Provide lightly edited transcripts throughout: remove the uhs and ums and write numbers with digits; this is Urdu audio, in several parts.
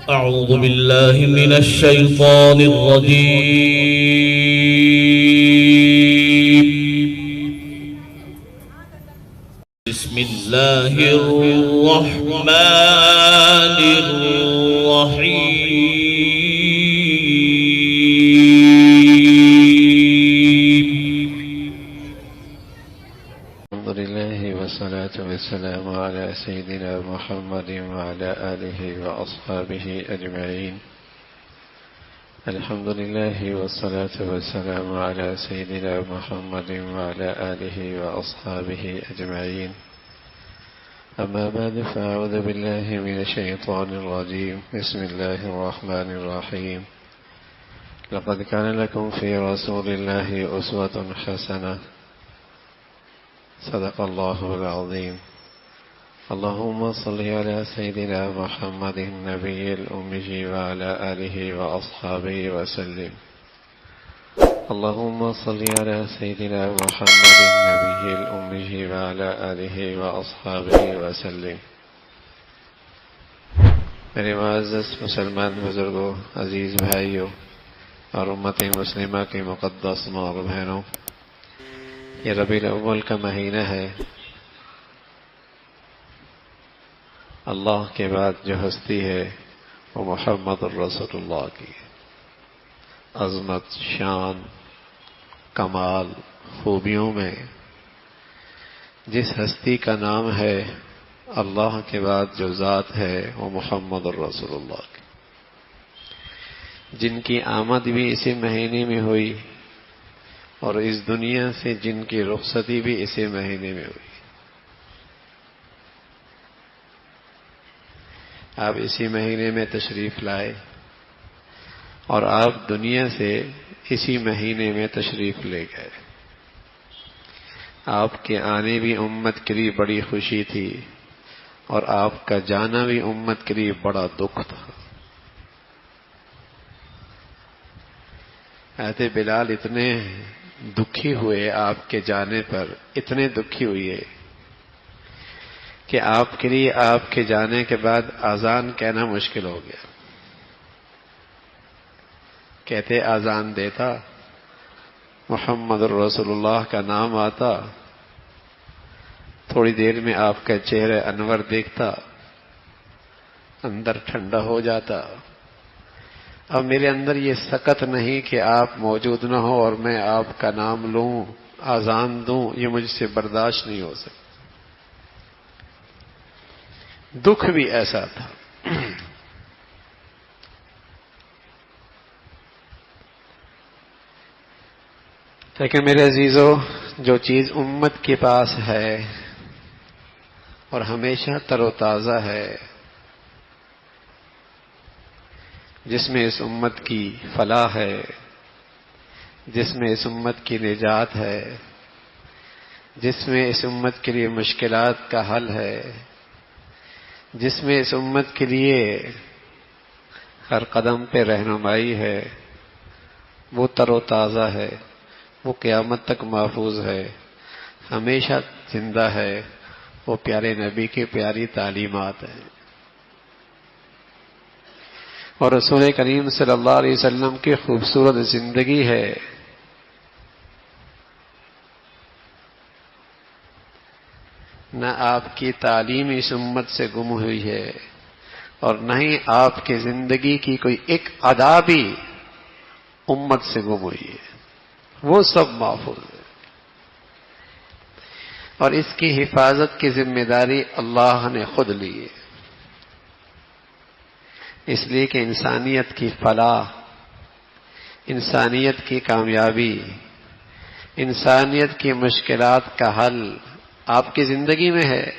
أعوذ بالله من الشيطان الرجيم. بسم الله الرحمن الرحيم. الحمد لله والصلاة والسلام على سيدنا محمد وعلى آله وأصحابه أجمعين. الحمد لله والصلاة والسلام على سيدنا محمد وعلى آله وأصحابه أجمعين. أما بعد فأعوذ بالله من الشيطان الرجيم. بسم الله الرحمن الرحيم. لقد كان لكم في رسول الله أسوة حسنة. صدق الله العظيم. اللهم صل على سيدنا محمد النبي الأمي وعلى آله وأصحابه وسلم. اللهم صل على سيدنا محمد النبي الأمي وعلى آله وأصحابه وسلم. میرے معزز مسلمان بزرگوں، عزیز بھائیوں اور امت مسلمہ کے مقدس ماں اور بہنوں، یہ ربیع الاول کا مہینہ ہے۔ اللہ کے بعد جو ہستی ہے وہ محمد الرسول اللہ کی عظمت، شان، کمال، خوبیوں میں جس ہستی کا نام ہے اللہ کے بعد جو ذات ہے وہ محمد الرسول اللہ کی، جن کی آمد بھی اسی مہینے میں ہوئی اور اس دنیا سے جن کی رخصتی بھی اسی مہینے میں ہوئی۔ آپ اسی مہینے میں تشریف لائے اور آپ دنیا سے اسی مہینے میں تشریف لے گئے۔ آپ کے آنے بھی امت کے لیے بڑی خوشی تھی اور آپ کا جانا بھی امت کے لیے بڑا دکھ تھا۔ حضرت بلال اتنے دکھی ہوئے آپ کے جانے پر، اتنے دکھی ہوئے کہ آپ کے لیے آپ کے جانے کے بعد اذان کہنا مشکل ہو گیا۔ کہتے اذان دیتا، محمد الرسول اللہ کا نام آتا، تھوڑی دیر میں آپ کا چہرہ انور دیکھتا، اندر ٹھنڈا ہو جاتا۔ اب میرے اندر یہ سکت نہیں کہ آپ موجود نہ ہو اور میں آپ کا نام لوں، اذان دوں، یہ مجھ سے برداشت نہیں ہو سکتا۔ دکھ بھی ایسا تھا۔ لیکن میرے عزیزو، جو چیز امت کے پاس ہے اور ہمیشہ تر و تازہ ہے، جس میں اس امت کی فلاح ہے، جس میں اس امت کی نجات ہے، جس میں اس امت کے لیے مشکلات کا حل ہے، جس میں اس امت کے لیے ہر قدم پہ رہنمائی ہے، وہ تر و تازہ ہے، وہ قیامت تک محفوظ ہے، ہمیشہ زندہ ہے، وہ پیارے نبی کی پیاری تعلیمات ہیں اور رسول کریم صلی اللہ علیہ وسلم کی خوبصورت زندگی ہے۔ نہ آپ کی تعلیم اس امت سے گم ہوئی ہے اور نہ ہی آپ کی زندگی کی کوئی ایک ادا بھی امت سے گم ہوئی ہے، وہ سب محفوظ ہے اور اس کی حفاظت کی ذمہ داری اللہ نے خود لی ہے، اس لیے کہ انسانیت کی فلاح، انسانیت کی کامیابی، انسانیت کی مشکلات کا حل آپ کی زندگی میں ہے۔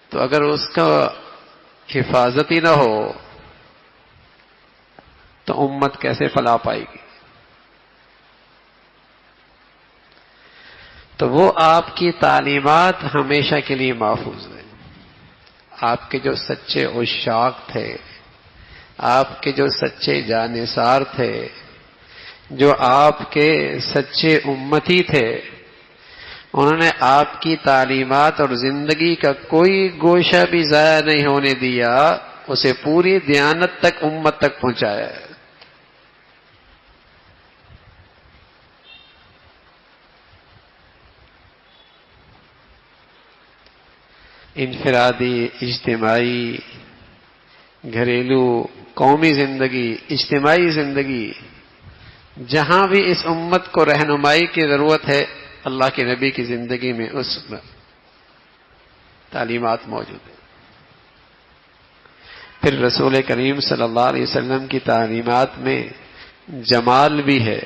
تو اگر اس کا حفاظت ہی نہ ہو تو امت کیسے فلاح پائے گی؟ تو وہ آپ کی تعلیمات ہمیشہ کے لیے محفوظ ہیں۔ آپ کے جو سچے عشاق تھے، آپ کے جو سچے جانثار تھے، جو آپ کے سچے امتی تھے، انہوں نے آپ کی تعلیمات اور زندگی کا کوئی گوشہ بھی ضائع نہیں ہونے دیا، اسے پوری دیانت تک، امت تک پہنچایا ہے۔ انفرادی، اجتماعی، گھریلو، قومی زندگی، اجتماعی زندگی، جہاں بھی اس امت کو رہنمائی کی ضرورت ہے، اللہ کے نبی کی زندگی میں اس تعلیمات موجود ہیں۔ پھر رسول کریم صلی اللہ علیہ وسلم کی تعلیمات میں جمال بھی ہے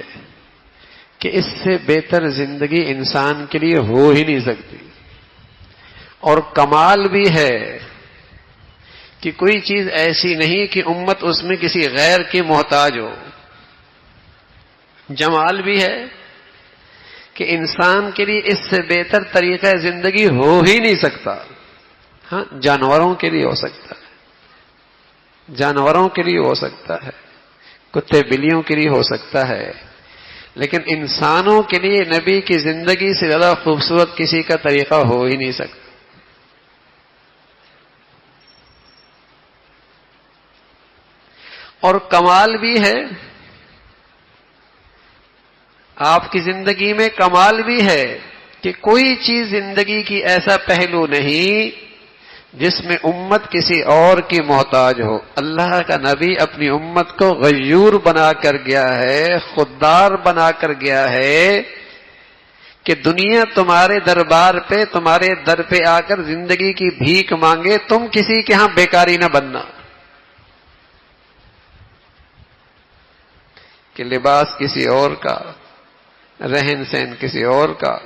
کہ اس سے بہتر زندگی انسان کے لیے ہو ہی نہیں سکتی، اور کمال بھی ہے کہ کوئی چیز ایسی نہیں کہ امت اس میں کسی غیر کی محتاج ہو۔ جمال بھی ہے کہ انسان کے لیے اس سے بہتر طریقہ زندگی ہو ہی نہیں سکتا۔ ہاں، جانوروں کے لیے ہو سکتا ہے، جانوروں کے لیے ہو سکتا ہے، کتے بلیوں کے لیے ہو سکتا ہے، لیکن انسانوں کے لیے نبی کی زندگی سے زیادہ خوبصورت کسی کا طریقہ ہو ہی نہیں سکتا۔ اور کمال بھی ہے، آپ کی زندگی میں کمال بھی ہے کہ کوئی چیز زندگی کی ایسا پہلو نہیں جس میں امت کسی اور کی محتاج ہو۔ اللہ کا نبی اپنی امت کو غیور بنا کر گیا ہے، خوددار بنا کر گیا ہے کہ دنیا تمہارے دربار پہ، تمہارے در پہ آ کر زندگی کی بھیک مانگے، تم کسی کے ہاں بیکاری نہ بننا، کہ لباس کسی اور کا، رہن سہن کسی اور کا،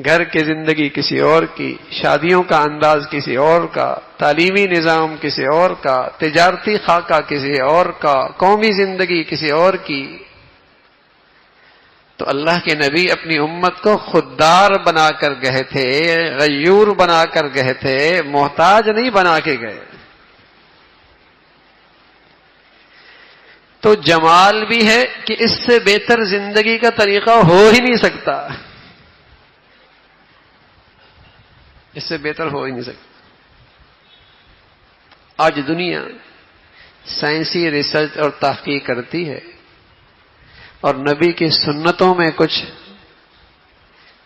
گھر کی زندگی کسی اور کی، شادیوں کا انداز کسی اور کا، تعلیمی نظام کسی اور کا، تجارتی خاکہ کسی اور کا، قومی زندگی کسی اور کی۔ تو اللہ کے نبی اپنی امت کو خوددار بنا کر گئے تھے، غیور بنا کر گئے تھے، محتاج نہیں بنا کے گئے۔ تو جمال بھی ہے کہ اس سے بہتر زندگی کا طریقہ ہو ہی نہیں سکتا، اس سے بہتر ہو ہی نہیں سکتا۔ آج دنیا سائنسی ریسرچ اور تحقیق کرتی ہے، اور نبی کی سنتوں میں کچھ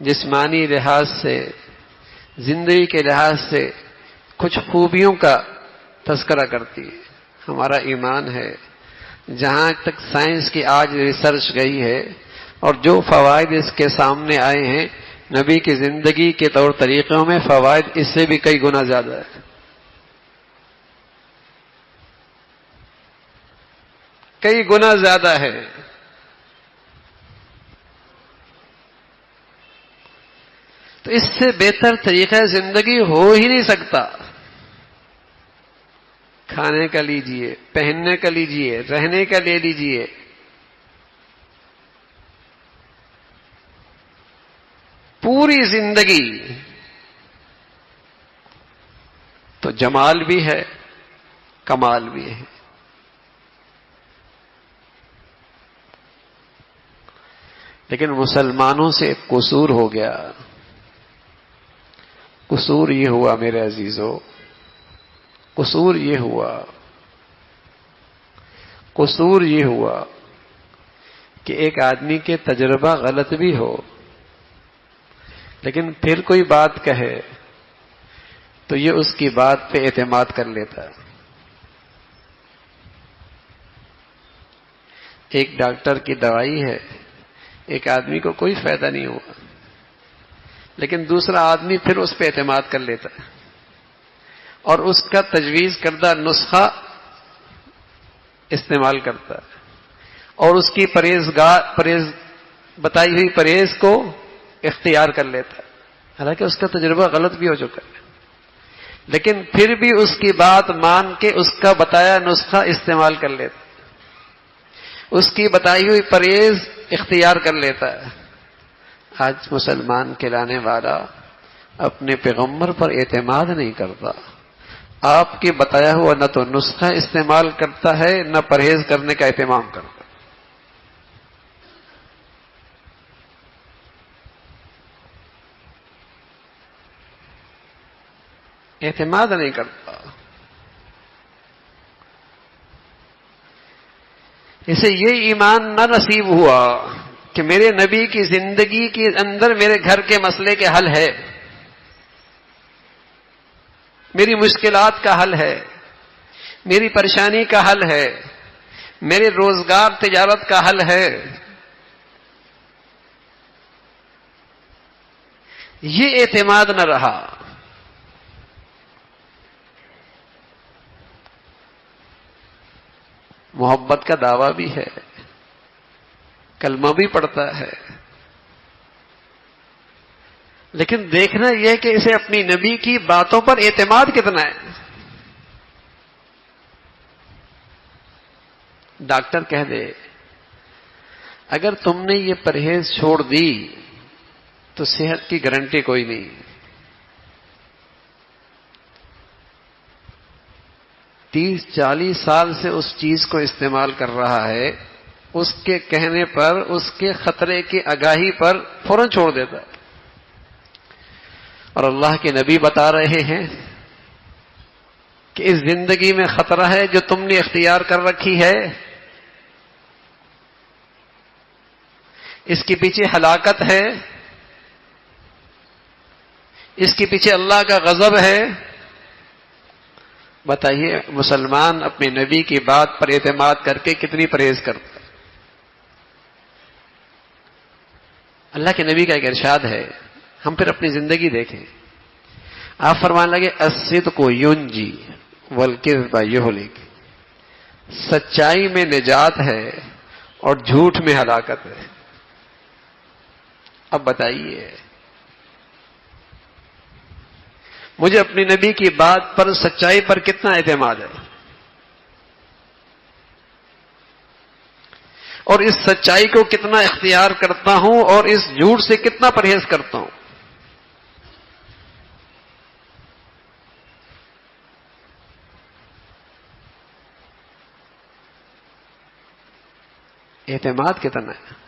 جسمانی لحاظ سے، زندگی کے لحاظ سے کچھ خوبیوں کا تذکرہ کرتی ہے۔ ہمارا ایمان ہے جہاں تک سائنس کی آج ریسرچ گئی ہے اور جو فوائد اس کے سامنے آئے ہیں، نبی کی زندگی کے طور طریقوں میں فوائد اس سے بھی کئی گنا زیادہ ہے، کئی گنا زیادہ ہے۔ تو اس سے بہتر طریقہ زندگی ہو ہی نہیں سکتا۔ کھانے کا لیجئے، پہننے کا لیجئے، رہنے کا لے لیجئے، پوری زندگی۔ تو جمال بھی ہے، کمال بھی ہے۔ لیکن مسلمانوں سے ایک قصور ہو گیا۔ قصور یہ ہوا میرے عزیزو، قصور یہ ہوا، قصور یہ ہوا کہ ایک آدمی کے تجربہ غلط بھی ہو، لیکن پھر کوئی بات کہے تو یہ اس کی بات پہ اعتماد کر لیتا ہے۔ ایک ڈاکٹر کی دوائی ہے، ایک آدمی کو کوئی فائدہ نہیں ہوا، لیکن دوسرا آدمی پھر اس پہ اعتماد کر لیتا ہے اور اس کا تجویز کردہ نسخہ استعمال کرتا ہے، اور اس کی بتائی ہوئی پرہیز کو اختیار کر لیتا ہے، حالانکہ اس کا تجربہ غلط بھی ہو چکا ہے، لیکن پھر بھی اس کی بات مان کے اس کا بتایا نسخہ استعمال کر لیتا ہے، اس کی بتائی ہوئی پرہیز اختیار کر لیتا ہے۔ آج مسلمان کہلانے والا اپنے پیغمبر پر اعتماد نہیں کرتا، آپ کے بتایا ہوا نہ تو نسخہ استعمال کرتا ہے، نہ پرہیز کرنے کا اہتمام کرتا۔ اعتماد نہیں کرتا. اسے یہ ایمان نہ نصیب ہوا کہ میرے نبی کی زندگی کے اندر میرے گھر کے مسئلے کے حل ہے، میری مشکلات کا حل ہے، میری پریشانی کا حل ہے، میرے روزگار تجارت کا حل ہے. یہ اعتماد نہ رہا. محبت کا دعویٰ بھی ہے، کلمہ بھی پڑھتا ہے، لیکن دیکھنا یہ کہ اسے اپنی نبی کی باتوں پر اعتماد کتنا ہے. ڈاکٹر کہہ دے اگر تم نے یہ پرہیز چھوڑ دی تو صحت کی گارنٹی کوئی نہیں. 30-40 سال سے اس چیز کو استعمال کر رہا ہے، اس کے کہنے پر، اس کے خطرے کی آگاہی پر فوراً چھوڑ دیتا ہے. اور اللہ کے نبی بتا رہے ہیں کہ اس زندگی میں خطرہ ہے جو تم نے اختیار کر رکھی ہے، اس کے پیچھے ہلاکت ہے، اس کے پیچھے اللہ کا غضب ہے. بتائیے مسلمان اپنے نبی کی بات پر اعتماد کر کے کتنی پرہیز کرتا ہے. اللہ کے نبی کا ایک ارشاد ہے، ہم پھر اپنی زندگی دیکھیں. آپ فرمانے لگے الصدق ینجی والکذب یہلک، سچائی میں نجات ہے اور جھوٹ میں ہلاکت ہے. اب بتائیے مجھے اپنی نبی کی بات پر، سچائی پر کتنا اعتماد ہے، اور اس سچائی کو کتنا اختیار کرتا ہوں اور اس جھوٹ سے کتنا پرہیز کرتا ہوں. اعتماد کتنا ہے.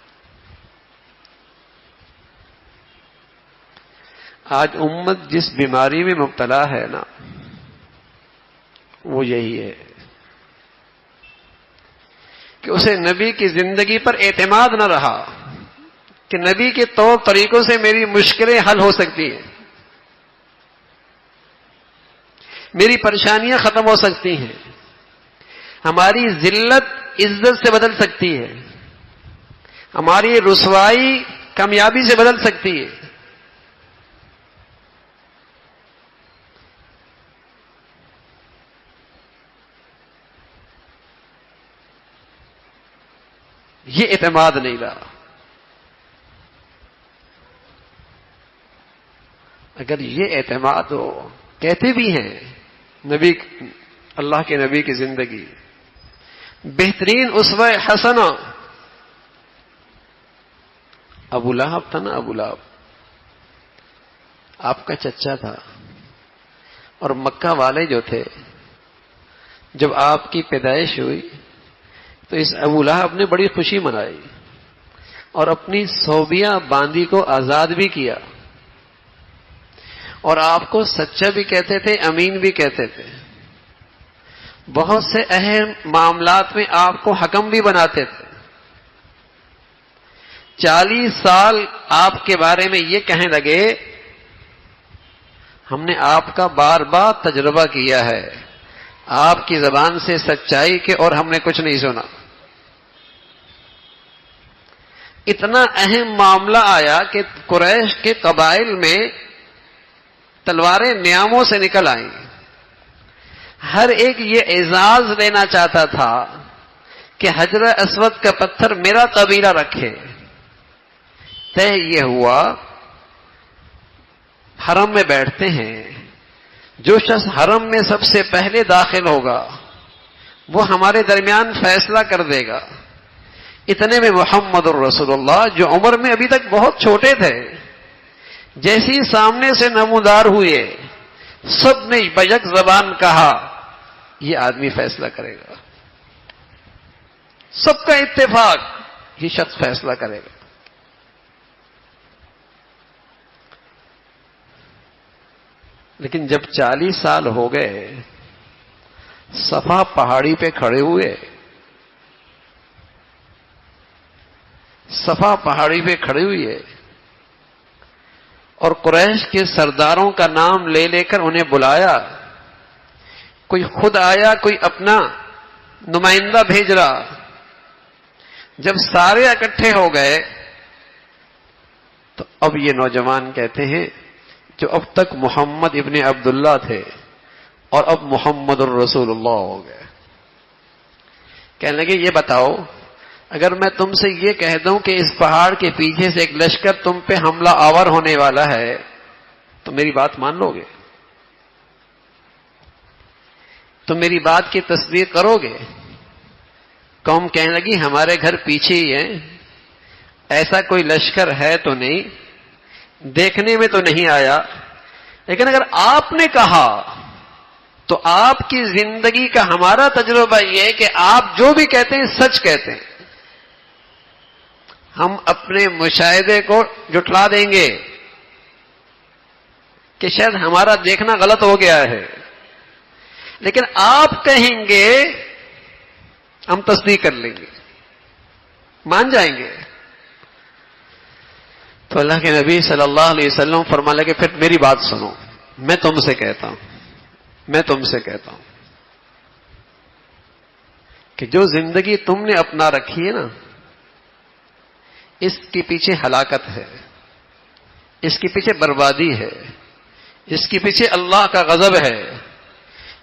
آج امت جس بیماری میں مبتلا ہے نا، وہ یہی ہے کہ اسے نبی کی زندگی پر اعتماد نہ رہا کہ نبی کے طور طریقوں سے میری مشکلیں حل ہو سکتی ہیں، میری پریشانیاں ختم ہو سکتی ہیں، ہماری ذلت عزت سے بدل سکتی ہے، ہماری رسوائی کامیابی سے بدل سکتی ہے. یہ اعتماد نہیں رہا. اگر یہ اعتماد ہو، کہتے بھی ہیں نبی، اللہ کے نبی کی زندگی بہترین اسوہ حسنہ ابو لہب تھا نا. ابو لہب آپ کا چچا تھا، اور مکہ والے جو تھے جب آپ کی پیدائش ہوئی تو اس ابو لہب نے بڑی خوشی منائی اور اپنی صوبیاں باندی کو آزاد بھی کیا، اور آپ کو سچا بھی کہتے تھے، امین بھی کہتے تھے. بہت سے اہم معاملات میں آپ کو حکم بھی بناتے تھے. 40 سال آپ کے بارے میں یہ کہنے لگے ہم نے آپ کا بار بار تجربہ کیا ہے، آپ کی زبان سے سچائی کے، اور ہم نے کچھ نہیں سنا. اتنا اہم معاملہ آیا کہ قریش کے قبائل میں تلواریں نیاموں سے نکل آئیں. ہر ایک یہ اعزاز لینا چاہتا تھا کہ حجر اسود کا پتھر میرا قبیلہ رکھے. طے یہ ہوا حرم میں بیٹھتے ہیں، جو شخص حرم میں سب سے پہلے داخل ہوگا وہ ہمارے درمیان فیصلہ کر دے گا. اتنے میں محمد الرسول اللہ جو عمر میں ابھی تک بہت چھوٹے تھے، جیسی سامنے سے نمودار ہوئے، سب نے بیک زبان کہا یہ آدمی فیصلہ کرے گا. سب کا اتفاق یہ شخص فیصلہ کرے گا. لیکن جب 40 سال ہو گئے، صفا پہاڑی پہ کھڑے ہوئے، صفا پہاڑی پہ کھڑے ہوئے اور قریش کے سرداروں کا نام لے لے کر انہیں بلایا، کوئی خود آیا، کوئی اپنا نمائندہ بھیج رہا۔ جب سارے اکٹھے ہو گئے تو اب یہ نوجوان کہتے ہیں جو اب تک محمد ابن عبداللہ تھے اور اب محمد الرسول اللہ ہو گئے، کہنے لگے یہ بتاؤ، اگر میں تم سے یہ کہہ دوں کہ اس پہاڑ کے پیچھے سے ایک لشکر تم پہ حملہ آور ہونے والا ہے تو میری بات مان لو گے؟ تم میری بات کی تصدیق کرو گے؟ قوم کہنے لگی ہمارے گھر پیچھے ہی ہے، ایسا کوئی لشکر ہے تو نہیں، دیکھنے میں تو نہیں آیا، لیکن اگر آپ نے کہا تو آپ کی زندگی کا ہمارا تجربہ یہ ہے کہ آپ جو بھی کہتے ہیں سچ کہتے ہیں، ہم اپنے مشاہدے کو جھٹلا دیں گے کہ شاید ہمارا دیکھنا غلط ہو گیا ہے، لیکن آپ کہیں گے ہم تصدیق کر لیں گے، مان جائیں گے۔ تو اللہ کے نبی صلی اللہ علیہ وسلم فرمانے لگے پھر میری بات سنو، میں تم سے کہتا ہوں کہ جو زندگی تم نے اپنا رکھی ہے نا، اس کے پیچھے ہلاکت ہے، اس کے پیچھے بربادی ہے، اس کے پیچھے اللہ کا غضب ہے۔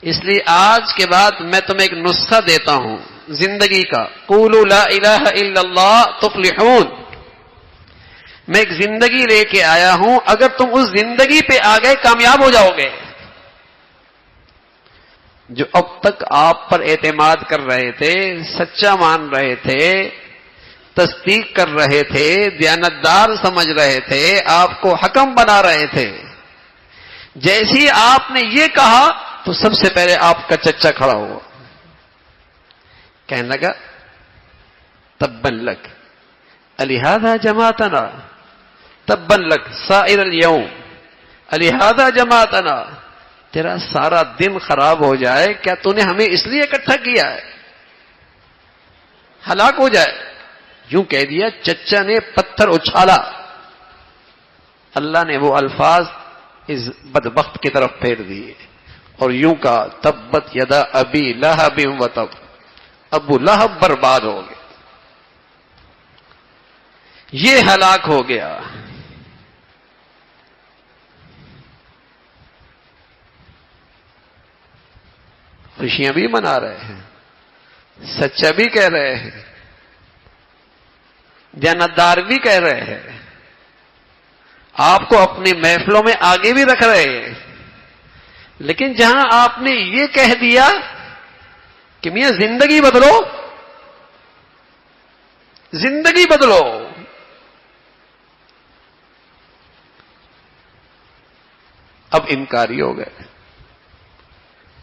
اس لیے آج کے بعد میں تمہیں ایک نسخہ دیتا ہوں زندگی کا، قولوا لا الہ الا اللہ تفلحون۔ میں ایک زندگی لے کے آیا ہوں، اگر تم اس زندگی پہ آ گئے کامیاب ہو جاؤ گے۔ جو اب تک آپ پر اعتماد کر رہے تھے، سچا مان رہے تھے، تصدیق کر رہے تھے، دیانتدار سمجھ رہے تھے، آپ کو حکم بنا رہے تھے، جیسے ہی آپ نے یہ کہا تو سب سے پہلے آپ کا چچا کھڑا ہوا، کہنے لگا تبا لک الہذا جماعتنا، تبا لک سائر اليوم الہذا جماعتنا، تیرا سارا دن خراب ہو جائے، کیا تو نے ہمیں اس لیے اکٹھا کیا ہے؟ ہلاک ہو جائے۔ یوں کہہ دیا، چچا نے پتھر اچھالا، اللہ نے وہ الفاظ اس بدبخت کی طرف پھیر دیے اور یوں کہا تبت یدا ابی لہب وتب، ابو لہب برباد ہو گیا، یہ ہلاک ہو گیا۔ خوشیاں بھی منا رہے ہیں، سچا بھی کہہ رہے ہیں، دیانتدار بھی کہہ رہے ہیں، آپ کو اپنی محفلوں میں آگے بھی رکھ رہے ہیں، لیکن جہاں آپ نے یہ کہہ دیا کہ میاں زندگی بدلو، زندگی بدلو، اب انکاری ہو گئے۔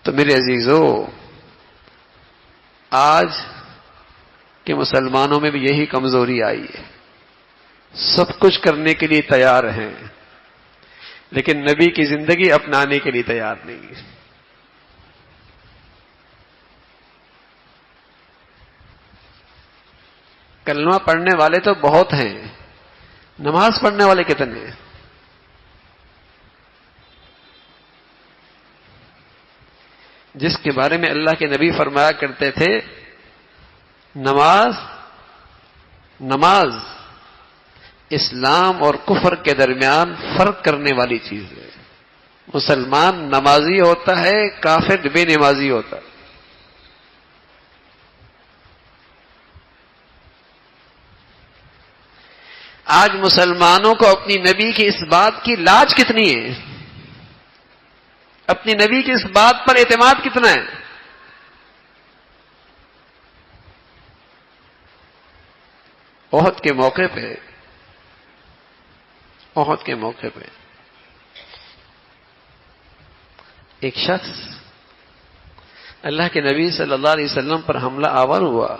تو میرے عزیزو، آج کے مسلمانوں میں بھی یہی کمزوری آئی ہے، سب کچھ کرنے کے لیے تیار ہیں لیکن نبی کی زندگی اپنانے کے لیے تیار نہیں۔ کلمہ پڑھنے والے تو بہت ہیں، نماز پڑھنے والے کتنے ہیں؟ جس کے بارے میں اللہ کے نبی فرمایا کرتے تھے نماز اسلام اور کفر کے درمیان فرق کرنے والی چیز ہے۔ مسلمان نمازی ہوتا ہے، کافر بے نمازی ہوتا ہے۔ آج مسلمانوں کو اپنی نبی کی اس بات کی لاج کتنی ہے، اپنی نبی کی اس بات پر اعتماد کتنا ہے؟ احد کے موقع پہ ایک شخص اللہ کے نبی صلی اللہ علیہ وسلم پر حملہ آور ہوا،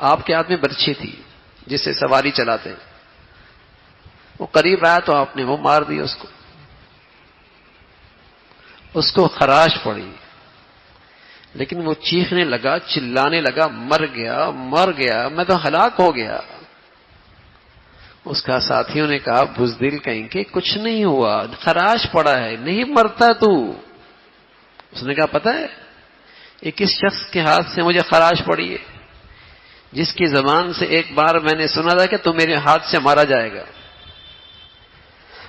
آپ کے ہاتھ میں برچھی تھی جس سے سواری چلاتے ہیں، وہ قریب آیا تو آپ نے وہ مار دیا اس کو۔ اس کو خراش پڑی، لیکن وہ چیخنے لگا، چلانے لگا، مر گیا مر گیا، میں تو ہلاک ہو گیا۔ اس کا ساتھیوں نے کہا بزدل کہیں کہ کچھ نہیں ہوا، خراش پڑا ہے، نہیں مرتا تو۔ اس نے کہا پتہ ہے یہ کس شخص کے ہاتھ سے مجھے خراش پڑی ہے؟ جس کی زبان سے ایک بار میں نے سنا تھا کہ تو میرے ہاتھ سے مارا جائے گا،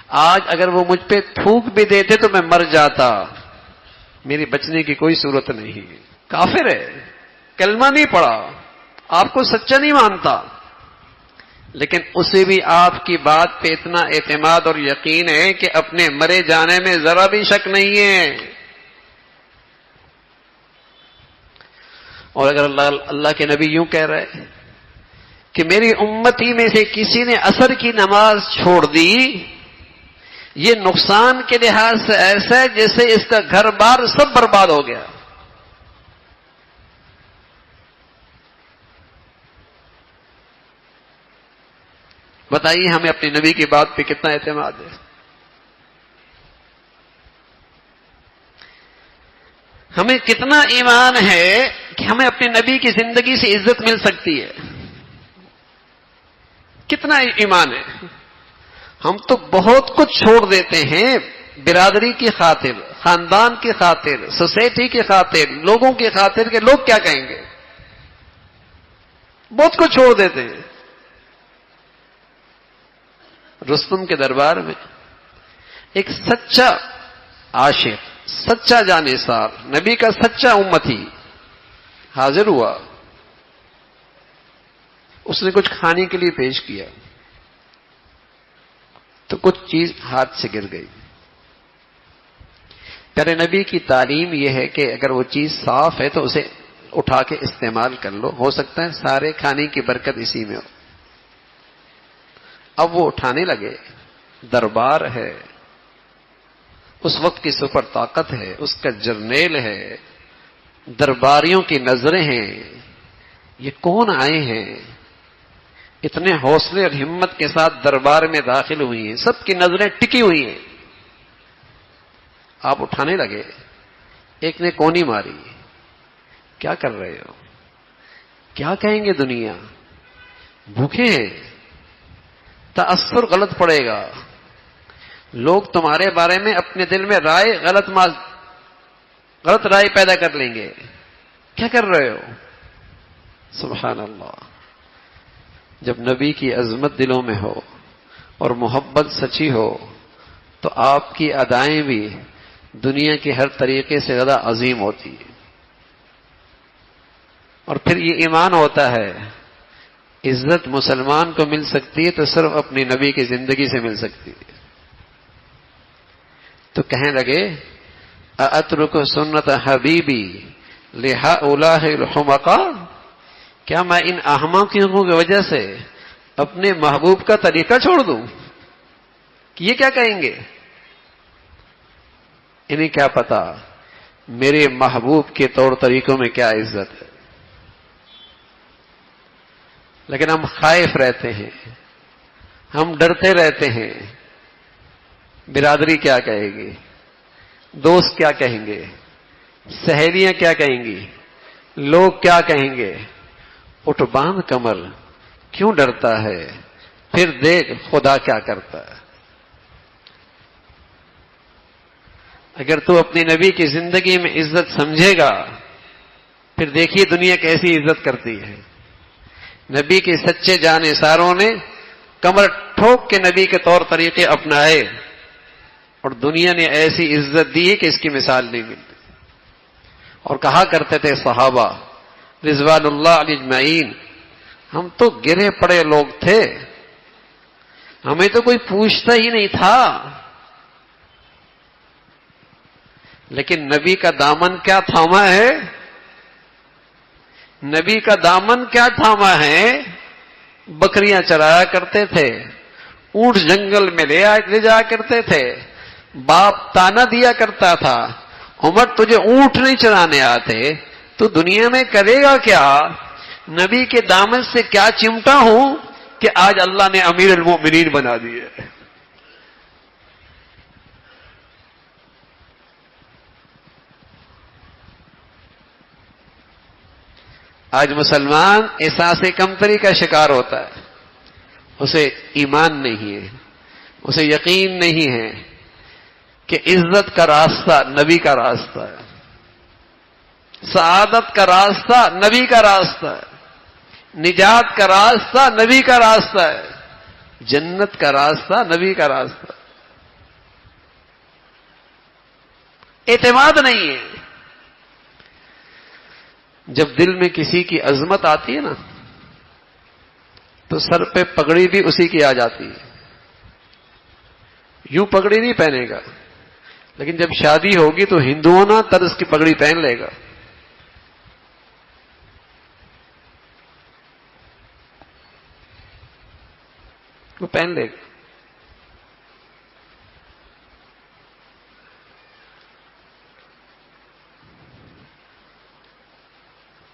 آج اگر وہ مجھ پہ تھوک بھی دیتے تو میں مر جاتا، میری بچنے کی کوئی صورت نہیں۔ کافر ہے، کلمہ نہیں پڑا، آپ کو سچا نہیں مانتا، لیکن اسے بھی آپ کی بات پہ اتنا اعتماد اور یقین ہے کہ اپنے مرے جانے میں ذرا بھی شک نہیں ہے۔ اور اگر اللہ کے نبی یوں کہہ رہے کہ میری امتی میں سے کسی نے عصر کی نماز چھوڑ دی، یہ نقصان کے لحاظ سے ایسا ہے جیسے اس کا گھر بار سب برباد ہو گیا۔ بتائیے ہمیں اپنے نبی کی بات پہ کتنا اعتماد ہے؟ ہمیں کتنا ایمان ہے کہ ہمیں اپنے نبی کی زندگی سے عزت مل سکتی ہے؟ کتنا ایمان ہے؟ ہم تو بہت کچھ چھوڑ دیتے ہیں برادری کی خاطر، خاندان کی خاطر، سوسائٹی کی خاطر، لوگوں کی خاطر کہ لوگ کیا کہیں گے، بہت کچھ چھوڑ دیتے ہیں۔ رستم کے دربار میں ایک سچا عاشق، سچا جانثار، نبی کا سچا امتی حاضر ہوا۔ اس نے کچھ کھانے کے لیے پیش کیا تو کچھ چیز ہاتھ سے گر گئی۔ پیارے نبی کی تعلیم یہ ہے کہ اگر وہ چیز صاف ہے تو اسے اٹھا کے استعمال کر لو، ہو سکتا ہے سارے کھانے کی برکت اسی میں ہو۔ اب وہ اٹھانے لگے، دربار ہے، اس وقت کی سپر طاقت ہے، اس کا جرنیل ہے، درباریوں کی نظریں ہیں، یہ کون آئے ہیں؟ اتنے حوصلے اور ہمت کے ساتھ دربار میں داخل ہوئی ہیں، سب کی نظریں ٹکی ہوئی ہیں۔ آپ اٹھانے لگے، ایک نے کونی ماری، کیا کر رہے ہو؟ کیا کہیں گے دنیا؟ بھوکے ہیں، تاثر غلط پڑے گا، لوگ تمہارے بارے میں اپنے دل میں غلط رائے پیدا کر لیں گے، کیا کر رہے ہو؟ سبحان اللہ۔ جب نبی کی عظمت دلوں میں ہو اور محبت سچی ہو تو آپ کی ادائیں بھی دنیا کے ہر طریقے سے زیادہ عظیم ہوتی ہیں۔ اور پھر یہ ایمان ہوتا ہے، عزت مسلمان کو مل سکتی ہے تو صرف اپنی نبی کی زندگی سے مل سکتی ہے۔ تو کہنے لگے اَأَتْرُكُ سُنَّتَ حَبِيبِي لِهَؤُلَاءِ الْحُمَقَاءِ، کیا میں ان احمقوں کی وجہ سے اپنے محبوب کا طریقہ چھوڑ دوں؟ کہ یہ کیا کہیں گے؟ انہیں کیا پتا میرے محبوب کے طور طریقوں میں کیا عزت ہے۔ لیکن ہم خائف رہتے ہیں، ہم ڈرتے رہتے ہیں، برادری کیا کہے گی، دوست کیا کہیں گے، سہیلیاں کیا کہیں گی، لوگ کیا کہیں گے۔ اٹھ باندھ کمر، کیوں ڈرتا ہے؟ پھر دیکھ خدا کیا کرتا ہے۔ اگر تو اپنی نبی کی زندگی میں عزت سمجھے گا، پھر دیکھیے دنیا کیسی عزت کرتی ہے۔ نبی کے سچے جانثاروں نے کمر ٹھوک کے نبی کے طور طریقے اپنائے اور دنیا نے ایسی عزت دی کہ اس کی مثال نہیں ملتی۔ اور کہا کرتے تھے صحابہ رضوان اللہ علیہ اجمعین، ہم تو گرے پڑے لوگ تھے، ہمیں تو کوئی پوچھتا ہی نہیں تھا، لیکن نبی کا دامن کیا تھاما ہے؟ نبی کا دامن کیا تھاما ہے؟ بکریاں چرایا کرتے تھے، اونٹ جنگل میں لے جایا کرتے تھے، باپ تانا دیا کرتا تھا عمر تجھے اونٹ نہیں چرانے آتے تو دنیا میں کرے گا کیا؟ نبی کے دامن سے کیا چمٹا ہوں کہ آج اللہ نے امیر المؤمنین بنا دیے۔ آج مسلمان احساس کمتری کا شکار ہوتا ہے، اسے ایمان نہیں ہے، اسے یقین نہیں ہے کہ عزت کا راستہ نبی کا راستہ ہے، سعادت کا راستہ نبی کا راستہ ہے، نجات کا راستہ نبی کا راستہ ہے، جنت کا راستہ نبی کا راستہ۔ اعتماد نہیں ہے۔ جب دل میں کسی کی عظمت آتی ہے نا تو سر پہ پگڑی بھی اسی کی آ جاتی ہے۔ یوں پگڑی نہیں پہنے گا، لیکن جب شادی ہوگی تو ہندوانہ طرز کی پگڑی پہن لے گا۔ وہ پہن لے گا۔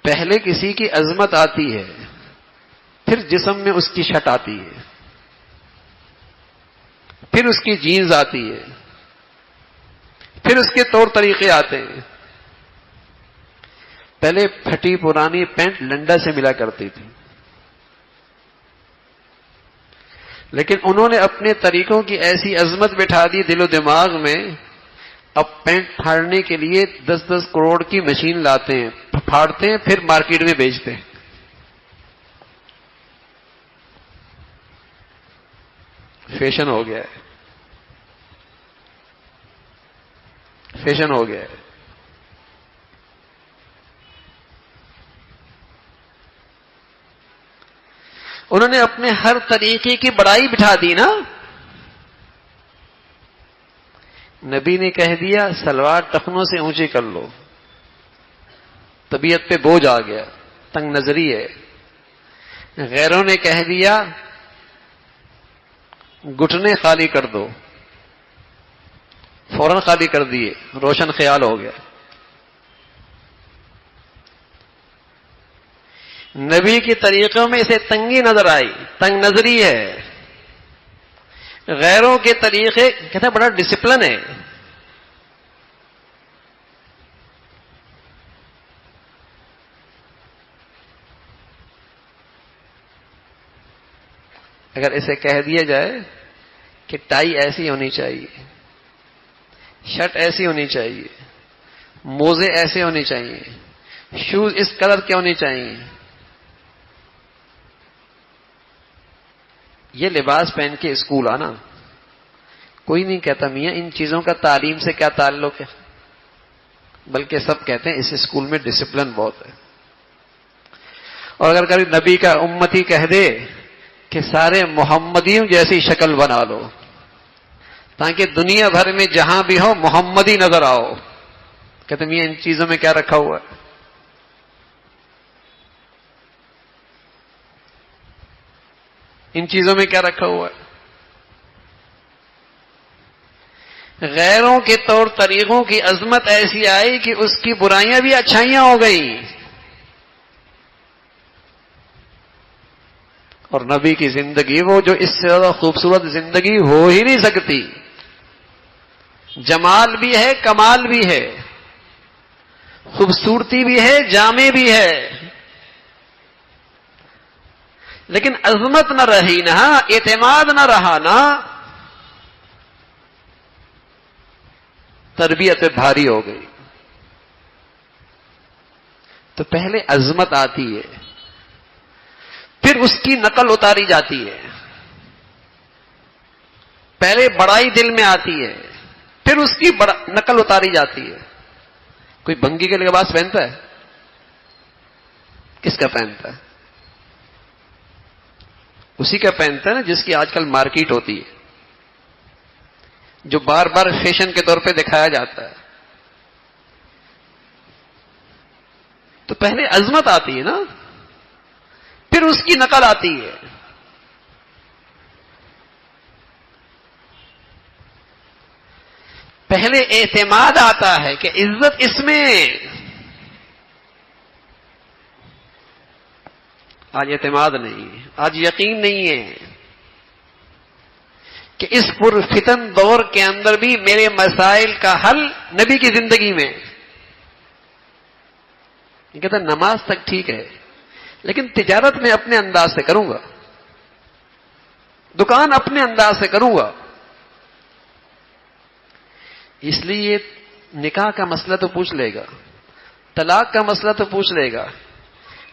پہلے کسی کی عظمت آتی ہے، پھر جسم میں اس کی شٹ آتی ہے، پھر اس کی جینز آتی ہے، پھر اس کے طور طریقے آتے ہیں۔ پہلے پھٹی پرانی پینٹ لنڈا سے ملا کرتی تھی، لیکن انہوں نے اپنے طریقوں کی ایسی عظمت بٹھا دی دل و دماغ میں، اب پینٹ پھاڑنے کے لیے 10-10 کروڑ کی مشین لاتے ہیں، پھاڑتے ہیں، پھر مارکیٹ میں بیچتے ہیں۔ فیشن ہو گیا ہے، فیشن ہو گیا ہے۔ انہوں نے اپنے ہر طریقے کی بڑائی بٹھا دی نا۔ نبی نے کہہ دیا سلوار ٹخنوں سے اونچی کر لو، طبیعت پہ بوجھ آ گیا، تنگ نظری ہے۔ غیروں نے کہہ دیا گھٹنے خالی کر دو، فوراً خالی کر دیے، روشن خیال ہو گیا۔ نبی کے طریقوں میں اسے تنگی نظر آئی، تنگ نظری ہے۔ غیروں کے طریقے کہتا بڑا ڈسپلن ہے۔ اگر اسے کہہ دیا جائے کہ ٹائی ایسی ہونی چاہیے، شرٹ ایسی ہونی چاہیے، موزے ایسے ہونے چاہیے، شوز اس کلر کے ہونے چاہیے، یہ لباس پہن کے اسکول آنا، کوئی نہیں کہتا میاں ان چیزوں کا تعلیم سے کیا تعلق ہے، بلکہ سب کہتے ہیں اس اسکول میں ڈسپلن بہت ہے۔ اور اگر کبھی نبی کا امتی کہہ دے کہ سارے محمدیوں جیسی شکل بنا لو تاکہ دنیا بھر میں جہاں بھی ہو محمدی نظر آؤ، کہتے میاں ان چیزوں میں کیا رکھا ہوا ہے؟ ان چیزوں میں کیا رکھا ہوا ہے؟ غیروں کے طور طریقوں کی عظمت ایسی آئی کہ اس کی برائیاں بھی اچھائیاں ہو گئیں، اور نبی کی زندگی وہ جو اس سے زیادہ خوبصورت زندگی ہو ہی نہیں سکتی، جمال بھی ہے، کمال بھی ہے، خوبصورتی بھی ہے، جامع بھی ہے، لیکن عظمت نہ رہی نا، اعتماد نہ رہا نا، تربیت بھاری ہو گئی۔ تو پہلے عظمت آتی ہے، پھر اس کی نقل اتاری جاتی ہے۔ پہلے بڑائی دل میں آتی ہے، پھر اس کی نقل اتاری جاتی ہے۔ کوئی بنگی کے لباس پہنتا ہے؟ کس کا پہنتا ہے؟ اسی کا پہنتا ہے نا جس کی آج کل مارکیٹ ہوتی ہے، جو بار بار فیشن کے طور پہ دکھایا جاتا ہے۔ تو پہلے عظمت آتی ہے نا، پھر اس کی نقل آتی ہے۔ پہلے اعتماد آتا ہے کہ عزت اس میں، آج اعتماد نہیں ہے، آج یقین نہیں ہے کہ اس پرفتن دور کے اندر بھی میرے مسائل کا حل نبی کی زندگی میں۔ یہ کہتا نماز تک ٹھیک ہے، لیکن تجارت میں اپنے انداز سے کروں گا، دکان اپنے انداز سے کروں گا. اس لیے نکاح کا مسئلہ تو پوچھ لے گا، طلاق کا مسئلہ تو پوچھ لے گا،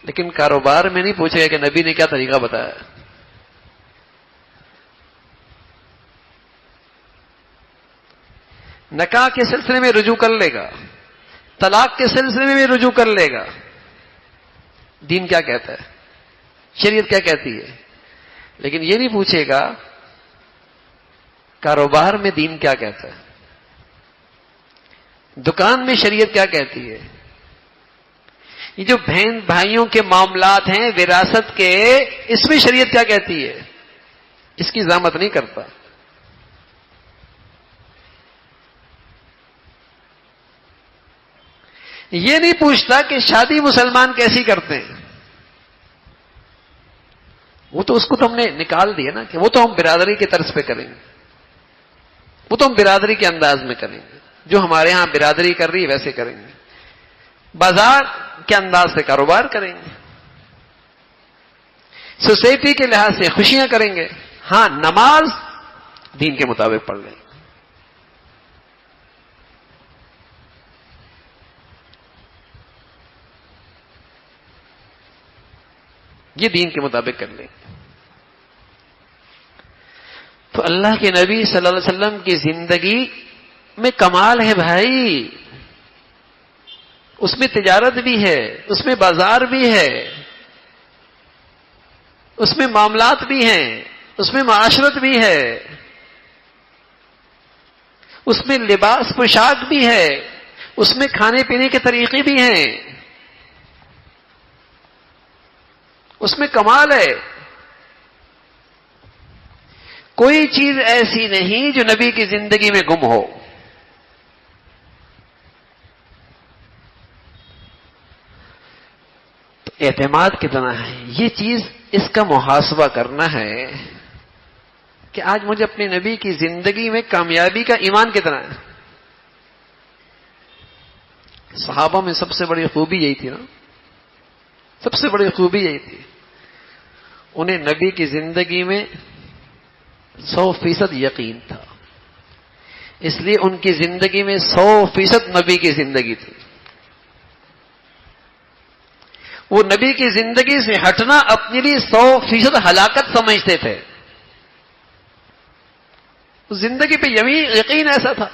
لیکن کاروبار میں نہیں پوچھے گا کہ نبی نے کیا طریقہ بتایا. نکاح کے سلسلے میں رجوع کر لے گا، طلاق کے سلسلے میں بھی رجوع کر لے گا. دین کیا کہتا ہے، شریعت کیا کہتی ہے، لیکن یہ نہیں پوچھے گا کاروبار میں دین کیا کہتا ہے، دکان میں شریعت کیا کہتی ہے. یہ جو بہن بھائیوں کے معاملات ہیں وراثت کے، اس میں شریعت کیا کہتی ہے، اس کی ضامت نہیں کرتا. یہ نہیں پوچھتا کہ شادی مسلمان کیسی کرتے ہیں. وہ تو اس کو تو ہم نے نکال دیا نا کہ وہ تو ہم برادری کے طرز پہ کریں گے، وہ تو ہم برادری کے انداز میں کریں گے، جو ہمارے ہاں برادری کر رہی ہے ویسے کریں گے، بازار کے انداز سے کاروبار کریں گے، سوسائٹی کے لحاظ سے خوشیاں کریں گے. ہاں نماز دین کے مطابق پڑھ لیں. یہ دین کے مطابق کر لیں. تو اللہ کے نبی صلی اللہ علیہ وسلم کی زندگی میں کمال ہے بھائی. اس میں تجارت بھی ہے، اس میں بازار بھی ہے، اس میں معاملات بھی ہیں، اس میں معاشرت بھی ہے، اس میں لباس پوشاک بھی ہے، اس میں کھانے پینے کے طریقے بھی ہیں، اس میں کمال ہے. کوئی چیز ایسی نہیں جو نبی کی زندگی میں گم ہو. تو اعتماد کتنا ہے، یہ چیز اس کا محاسبہ کرنا ہے کہ آج مجھے اپنے نبی کی زندگی میں کامیابی کا ایمان کتنا ہے. صحابہ میں سب سے بڑی خوبی یہی تھی نا، سب سے بڑی خوبی یہی تھی. انہیں نبی کی زندگی میں 100% یقین تھا، اس لیے ان کی زندگی میں 100% نبی کی زندگی تھی. وہ نبی کی زندگی سے ہٹنا اپنے لیے 100% ہلاکت سمجھتے تھے. زندگی پہ یقین ایسا تھا.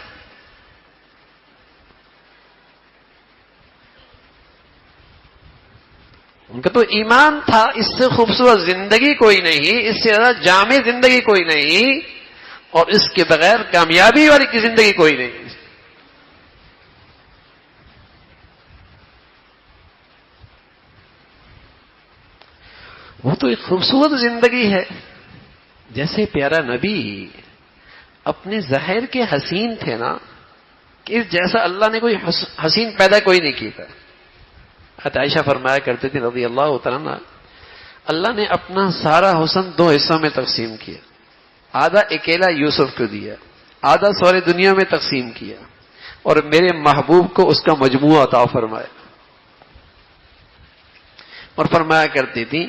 ان کا تو ایمان تھا اس سے خوبصورت زندگی کوئی نہیں، اس سے زیادہ جامع زندگی کوئی نہیں، اور اس کے بغیر کامیابی والی کی زندگی کوئی نہیں. وہ تو ایک خوبصورت زندگی ہے. جیسے پیارا نبی اپنے ظاہر کے حسین تھے نا، کہ اس جیسا اللہ نے کوئی حسین پیدا کوئی نہیں کی تھا. عائشہ فرمایا کرتے تھے رضی اللہ تعالیٰ عنہ، اللہ نے اپنا سارا حسن 2 حصوں میں تقسیم کیا. آدھا اکیلا یوسف کو دیا، آدھا ساری دنیا میں تقسیم کیا، اور میرے محبوب کو اس کا مجموعہ عطا فرمایا. اور فرمایا کرتی تھی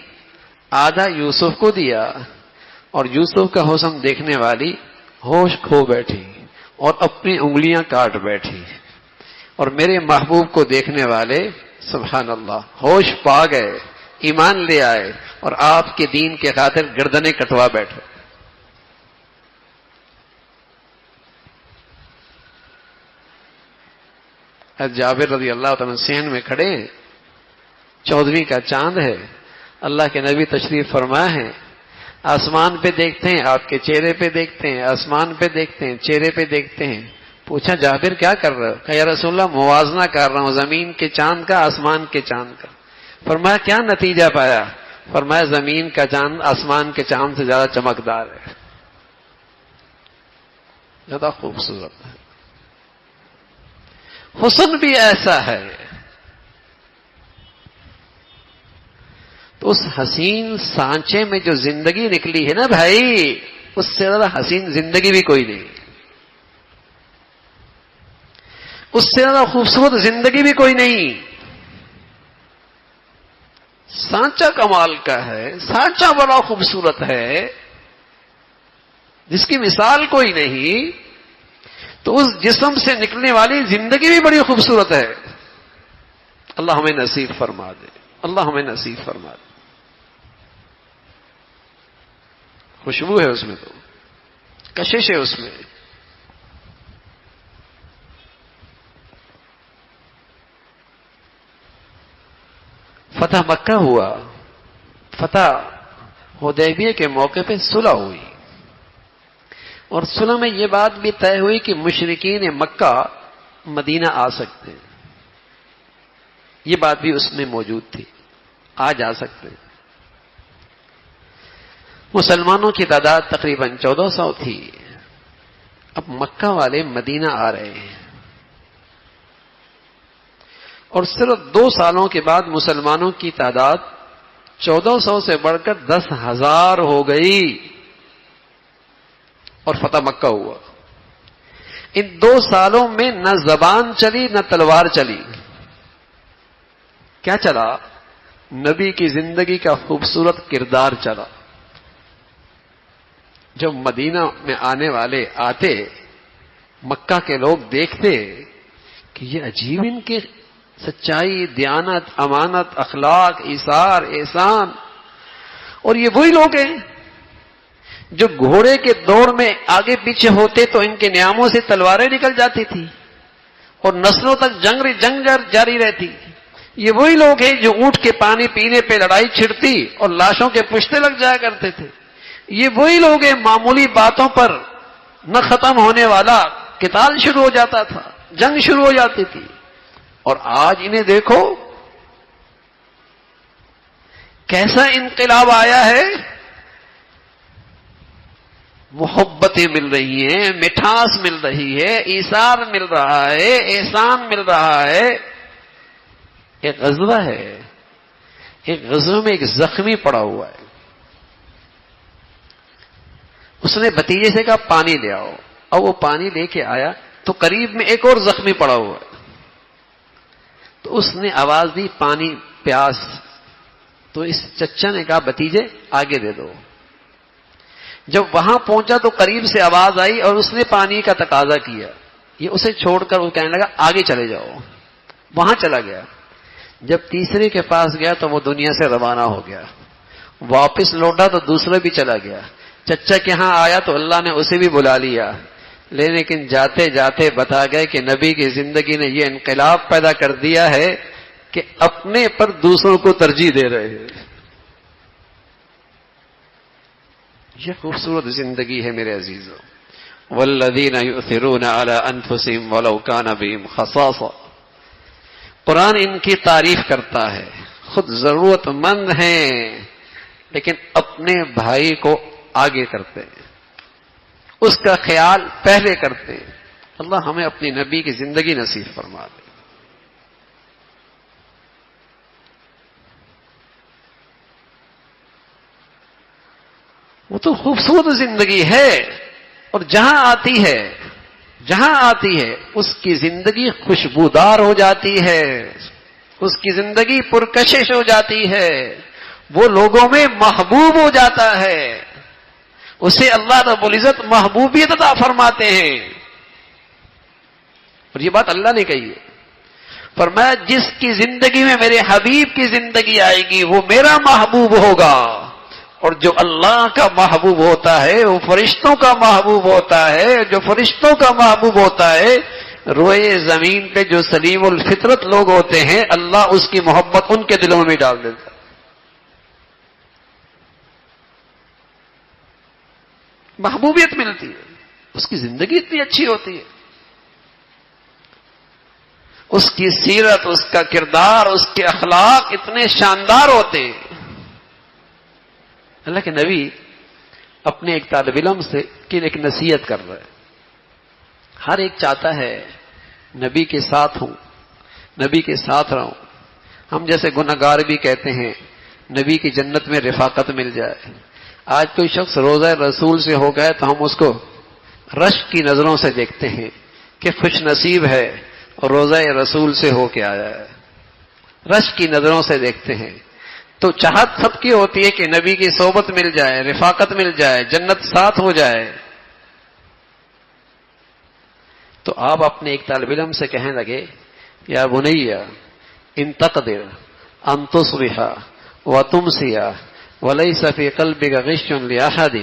آدھا یوسف کو دیا، اور یوسف کا حسن دیکھنے والی ہوش کھو بیٹھی اور اپنی انگلیاں کاٹ بیٹھی، اور میرے محبوب کو دیکھنے والے سبحان اللہ ہوش پا گئے، ایمان لے آئے، اور آپ کے دین کے خاطر گردنیں کٹوا بیٹھے. جابر رضی اللہ تعالیٰ صحن میں کھڑے ہیں، 14ویں کا چاند ہے، اللہ کے نبی تشریف فرما ہے. آسمان پہ دیکھتے ہیں، آپ کے چہرے پہ دیکھتے ہیں، آسمان پہ دیکھتے ہیں، چہرے پہ دیکھتے ہیں. پوچھا جابر کیا کر رہے ہو؟ کہا یا رسول اللہ موازنہ کر رہا ہوں زمین کے چاند کا آسمان کے چاند کا. فرمایا کیا نتیجہ پایا؟ فرمایا زمین کا چاند آسمان کے چاند سے زیادہ چمکدار ہے، زیادہ خوبصورت ہے. حسن بھی ایسا ہے. تو اس حسین سانچے میں جو زندگی نکلی ہے نا بھائی، اس سے زیادہ حسین زندگی بھی کوئی نہیں، اس سے زیادہ خوبصورت زندگی بھی کوئی نہیں. سانچہ کمال کا ہے، سانچہ بڑا خوبصورت ہے جس کی مثال کوئی نہیں، تو اس جسم سے نکلنے والی زندگی بھی بڑی خوبصورت ہے۔ اللہ ہمیں نصیب فرما دے، اللہ ہمیں نصیب فرما دے۔ خوشبو ہے اس میں، تو کشش ہے اس میں۔ فتح مکہ ہوا، فتح حدیبیہ کے موقع پہ صلح ہوئی، اور صلح میں یہ بات بھی طے ہوئی کہ مشرکین مکہ مدینہ آ سکتے ہیں، یہ بات بھی اس میں موجود تھی، آ جا سکتے ہیں۔ مسلمانوں کی تعداد تقریباً 1400 تھی، اب مکہ والے مدینہ آ رہے ہیں، اور صرف 2 سالوں کے بعد مسلمانوں کی تعداد 1400 سے بڑھ کر 10,000 ہو گئی، اور فتح مکہ ہوا۔ ان 2 سالوں میں نہ زبان چلی نہ تلوار چلی، کیا چلا؟ نبی کی زندگی کا خوبصورت کردار چلا۔ جب مدینہ میں آنے والے آتے، مکہ کے لوگ دیکھتے کہ یہ عجیب ان کے سچائی، دیانت، امانت، اخلاق، ایثار، احسان، اور یہ وہی لوگ ہیں جو گھوڑے کے دوڑ میں آگے پیچھے ہوتے تو ان کے نیاموں سے تلواریں نکل جاتی تھی اور نسلوں تک جنگ جاری رہتی۔ یہ وہی لوگ ہیں جو اونٹ کے پانی پینے پہ لڑائی چھڑتی اور لاشوں کے پشتے لگ جایا کرتے تھے۔ یہ وہی لوگ ہیں معمولی باتوں پر نہ ختم ہونے والا قتال شروع ہو جاتا تھا، جنگ شروع ہو جاتی تھی، اور آج انہیں دیکھو کیسا انقلاب آیا ہے۔ محبتیں مل رہی ہیں، مٹھاس مل رہی ہے، ایثار مل رہا ہے، احسان مل رہا ہے۔ ایک غزوہ ہے، ایک غزوہ میں ایک زخمی پڑا ہوا ہے، اس نے بھتیجے سے کہا پانی لے آؤ، اور وہ پانی لے کے آیا تو قریب میں ایک اور زخمی پڑا ہوا ہے، تو اس نے آواز دی پانی پیاس، تو اس چچا نے کہا بھتیجے آگے دے دو۔ جب وہاں پہنچا تو قریب سے آواز آئی اور اس نے پانی کا تقاضا کیا، یہ اسے چھوڑ کر وہ کہنے لگا آگے چلے جاؤ، وہاں چلا گیا۔ جب تیسرے کے پاس گیا تو وہ دنیا سے روانہ ہو گیا، واپس لوٹا تو دوسرا بھی چلا گیا، چچا کے ہاں آیا تو اللہ نے اسے بھی بلا لیا، لیکن جاتے جاتے بتا گئے کہ نبی کی زندگی نے یہ انقلاب پیدا کر دیا ہے کہ اپنے پر دوسروں کو ترجیح دے رہے ہیں۔ یہ خوبصورت زندگی ہے میرے عزیزوں۔ والذین یؤثرون علی انفسہم ولو کان بہم خصاصہ، قرآن ان کی تعریف کرتا ہے، خود ضرورت مند ہیں لیکن اپنے بھائی کو آگے کرتے ہیں، اس کا خیال پہلے کرتے ہیں۔ اللہ ہمیں اپنی نبی کی زندگی نصیب فرما دے۔ وہ تو خوبصورت زندگی ہے، اور جہاں آتی ہے اس کی زندگی خوشبودار ہو جاتی ہے، اس کی زندگی پرکشش ہو جاتی ہے، وہ لوگوں میں محبوب ہو جاتا ہے، اسے اللہ رب العزت محبوبیت عطا فرماتے ہیں۔ اور یہ بات اللہ نے کہی ہے، فرمایا جس کی زندگی میں میرے حبیب کی زندگی آئے گی وہ میرا محبوب ہوگا، اور جو اللہ کا محبوب ہوتا ہے وہ فرشتوں کا محبوب ہوتا ہے، جو فرشتوں کا محبوب ہوتا ہے، روئے زمین پہ جو سلیم الفطرت لوگ ہوتے ہیں اللہ اس کی محبت ان کے دلوں میں ڈال دیتا ہے۔ محبوبیت ملتی ہے، اس کی زندگی اتنی اچھی ہوتی ہے، اس کی سیرت، اس کا کردار، اس کے اخلاق اتنے شاندار ہوتے ہیں۔ اللہ کے نبی اپنے ایک طالب علم سے ایک نصیحت کر رہے ہیں۔ ہر ایک چاہتا ہے نبی کے ساتھ ہوں، نبی کے ساتھ رہوں۔ ہم جیسے گنہگار بھی کہتے ہیں نبی کی جنت میں رفاقت مل جائے۔ آج کوئی شخص روضہ رسول سے ہو گئے تو ہم اس کو رشک کی نظروں سے دیکھتے ہیں کہ خوش نصیب ہے اور روضہ رسول سے ہو کے آیا ہے، رشک کی نظروں سے دیکھتے ہیں۔ تو چاہت سب کی ہوتی ہے کہ نبی کی صحبت مل جائے، رفاقت مل جائے، جنت ساتھ ہو جائے. تو آپ اپنے ایک طالب علم سے کہنے لگے یا بنیا ان تقدر ان تصبح وتمسی وليس في قلبك غش لأحد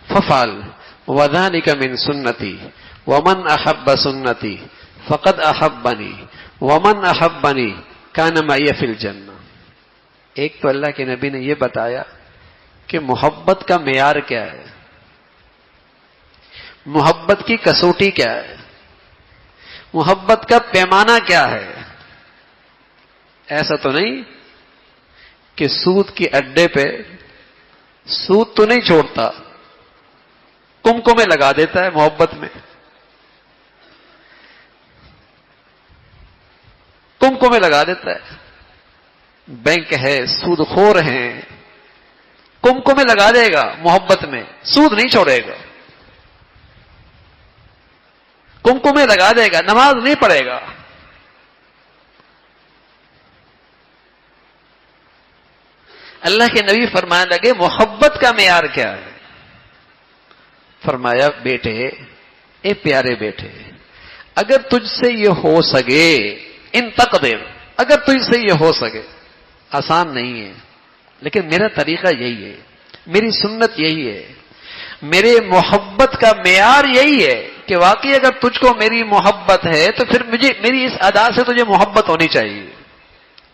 فافعل وذلك من سنتي ومن أحب سنتي فقد أحبني ومن أحبني كان معي في الجنة. ایک تو اللہ کے نبی نے یہ بتایا کہ محبت کا معیار کیا ہے، محبت کی کسوٹی کیا ہے، محبت کا پیمانہ کیا ہے. ایسا تو نہیں کہ سود کے اڈے پہ سود تو نہیں چھوڑتا، کمکمے لگا دیتا ہے محبت میں، کمکمے لگا دیتا ہے. بینک ہے، سود خور ہیں، کمکمے لگا دے گا محبت میں، سود نہیں چھوڑے گا، کمکمے لگا دے گا، نماز نہیں پڑھے گا. اللہ کے نبی فرمانے لگے محبت کا معیار کیا ہے؟ فرمایا بیٹے، اے پیارے بیٹے، اگر تجھ سے یہ ہو سکے، ان تقدر، اگر تجھ سے یہ ہو سکے، آسان نہیں ہے لیکن میرا طریقہ یہی ہے، میری سنت یہی ہے، میرے محبت کا معیار یہی ہے کہ واقعی اگر تجھ کو میری محبت ہے تو پھر مجھے میری اس ادا سے تجھے محبت ہونی چاہیے.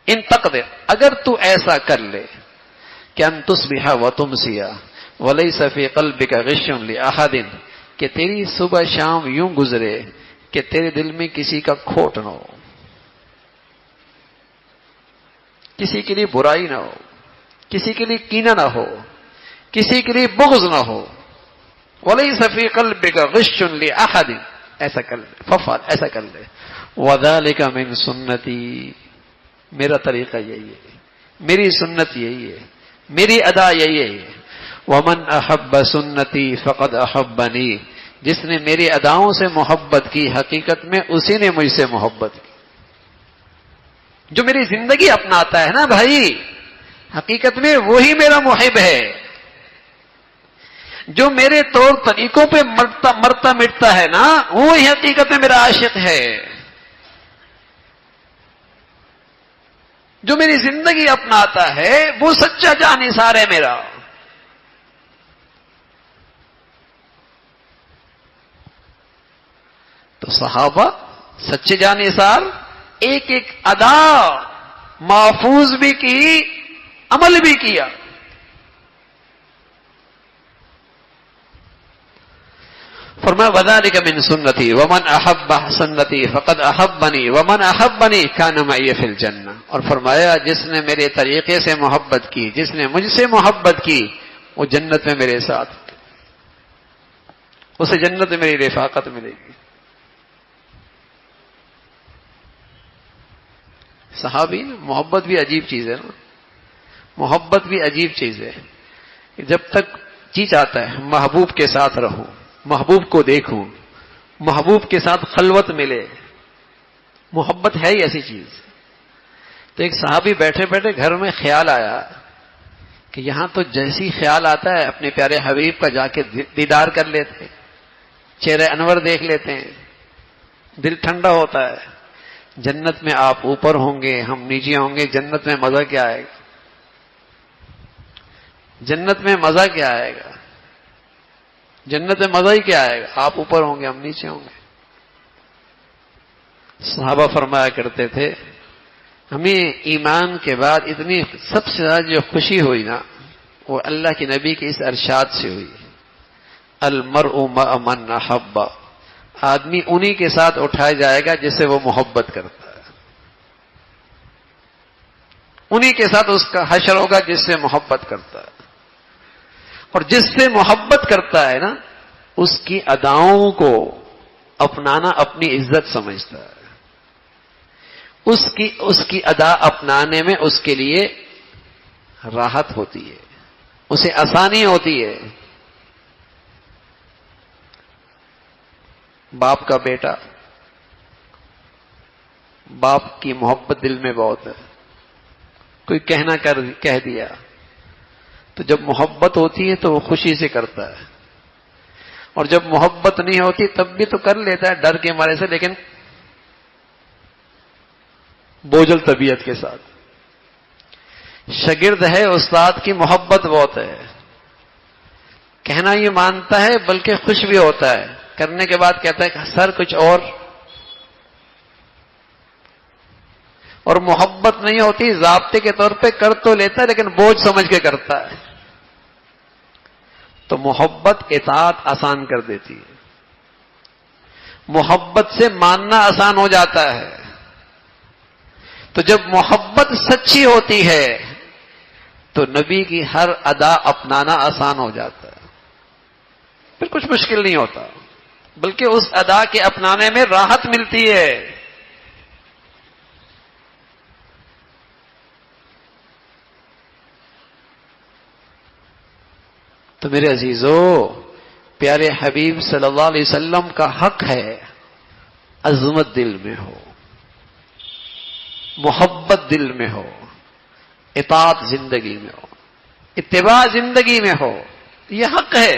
ان تقدر، اگر تو ایسا کر لے کہ ان تصبح وتمسی ولیس فی قلبک غش لأحد، کہ تیری صبح شام یوں گزرے کہ تیرے دل میں کسی کا کھوٹ نہ ہو، کسی کے لیے برائی نہ ہو، کسی کے لیے کینہ نہ ہو، کسی کے لیے بغض نہ ہو. ولیس فی قلبک غش لأحد، ایسا کر لے، ففعل، ایسا کر لے. وذلک من سنتی، میرا طریقہ یہی ہے، میری سنت یہی ہے، میری ادا یہی ہے. ومن احب سنتی فقد احبنی، جس نے میری اداؤں سے محبت کی حقیقت میں اسی نے مجھ سے محبت کی. جو میری زندگی اپناتا ہے نا بھائی، حقیقت میں وہی میرا محب ہے. جو میرے طور طریقوں پہ مرتا مٹتا ہے نا، وہی حقیقت میں میرا عاشق ہے. جو میری زندگی اپناتا ہے وہ سچا جانثار ہے میرا. تو صحابہ سچے جانثار، ایک ایک ادا محفوظ بھی کی، عمل بھی کیا. فرمایا وذالک من سنتی ومن احب سنتی فقد احبنی ومن احبنی کان معی فی الجنہ. اور فرمایا جس نے میرے طریقے سے محبت کی، جس نے مجھ سے محبت کی، وہ جنت میں میرے ساتھ، اسے جنت میں میری رفاقت ملے گی. صحابی، محبت بھی عجیب چیز ہے نا، محبت بھی عجیب چیز ہے. جب تک جی چاہتا ہے محبوب کے ساتھ رہوں، محبوب کو دیکھوں، محبوب کے ساتھ خلوت ملے، محبت ہے ہی ایسی چیز. تو ایک صحابی بیٹھے بیٹھے گھر میں خیال آیا کہ یہاں تو جیسی خیال آتا ہے اپنے پیارے حبیب کا جا کے دیدار کر لیتے، چہرے انور دیکھ لیتے ہیں، دل ٹھنڈا ہوتا ہے. جنت میں آپ اوپر ہوں گے، ہم نیچے ہوں گے، جنت میں مزہ کیا آئے گا؟ جنت میں مزہ کیا آئے گا؟ جنت میں مزہ ہی کیا آئے گا؟ آپ اوپر ہوں گے، ہم نیچے ہوں گے. صحابہ فرمایا کرتے تھے ہمیں ایمان کے بعد اتنی سب سے زیادہ جو خوشی ہوئی نا، وہ اللہ کے نبی کے اس ارشاد سے ہوئی، المرء مع من احب. آدمی انہی کے ساتھ اٹھایا جائے گا جس سے وہ محبت کرتا ہے، انہی کے ساتھ اس کا حشر ہوگا جس سے محبت کرتا ہے. اور جس سے محبت کرتا ہے نا، اس کی اداؤں کو اپنانا اپنی عزت سمجھتا ہے. اس کی ادا اپنانے میں اس کے لیے راحت ہوتی ہے، اسے آسانی ہوتی ہے. باپ کا بیٹا، باپ کی محبت دل میں بہت ہے. کوئی کہہ دیا، تو جب محبت ہوتی ہے تو وہ خوشی سے کرتا ہے، اور جب محبت نہیں ہوتی تب بھی تو کر لیتا ہے ڈر کے مارے سے، لیکن بوجھل طبیعت کے ساتھ۔ شاگرد ہے، استاد کی محبت بہت ہے، کہنا یہ مانتا ہے بلکہ خوش بھی ہوتا ہے، کرنے کے بعد کہتا ہے کہ سر کچھ اور محبت نہیں ہوتی، ضابطے کے طور پہ کر تو لیتا ہے لیکن بوجھ سمجھ کے کرتا ہے۔ تو محبت اطاعت آسان کر دیتی ہے، محبت سے ماننا آسان ہو جاتا ہے۔ تو جب محبت سچی ہوتی ہے تو نبی کی ہر ادا اپنانا آسان ہو جاتا ہے، پھر کچھ مشکل نہیں ہوتا، بلکہ اس ادا کے اپنانے میں راحت ملتی ہے۔ تو میرے عزیزو، پیارے حبیب صلی اللہ علیہ وسلم کا حق ہے عظمت دل میں ہو، محبت دل میں ہو، اطاعت زندگی میں ہو، اتباع زندگی میں ہو، یہ حق ہے۔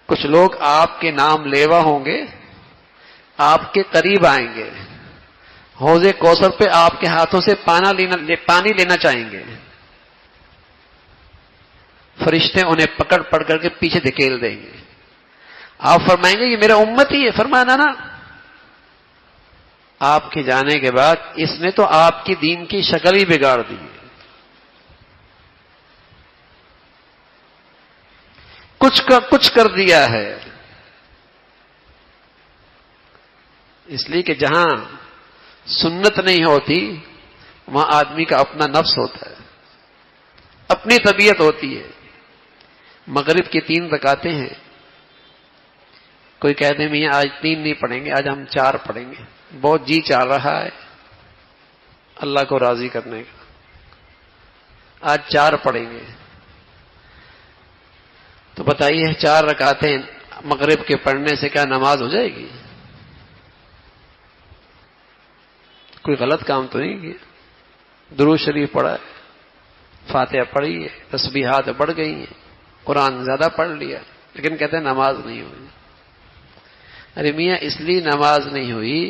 کچھ لوگ آپ کے نام لیوا ہوں گے، آپ کے قریب آئیں گے، حوض کوثر پہ آپ کے ہاتھوں سے پانی لینا چاہیں گے، فرشتے انہیں پکڑ کر کے پیچھے دھکیل دیں گے، آپ فرمائیں گے یہ میرا امتی ہے، فرمانا نا، آپ کے جانے کے بعد اس نے تو آپ کی دین کی شکل ہی بگاڑ دی، کچھ کر دیا ہے۔ اس لیے کہ جہاں سنت نہیں ہوتی وہاں آدمی کا اپنا نفس ہوتا ہے، اپنی طبیعت ہوتی ہے۔ مغرب کی 3 رکعتیں ہیں، کوئی کہتے ہیں میاں آج 3 نہیں پڑھیں گے، آج ہم 4 پڑھیں گے، بہت جی چاہ رہا ہے اللہ کو راضی کرنے کا، آج 4 پڑھیں گے۔ تو بتائیے 4 رکعتیں مغرب کے پڑھنے سے کیا نماز ہو جائے گی؟ کوئی غلط کام تو نہیں کیا، درود شریف پڑھا ہے، فاتحہ پڑھی ہے، تسبیحات بڑھ گئی ہیں، قرآن زیادہ پڑھ لیا، لیکن کہتے ہیں نماز نہیں ہوئی۔ ارے میاں اس لیے نماز نہیں ہوئی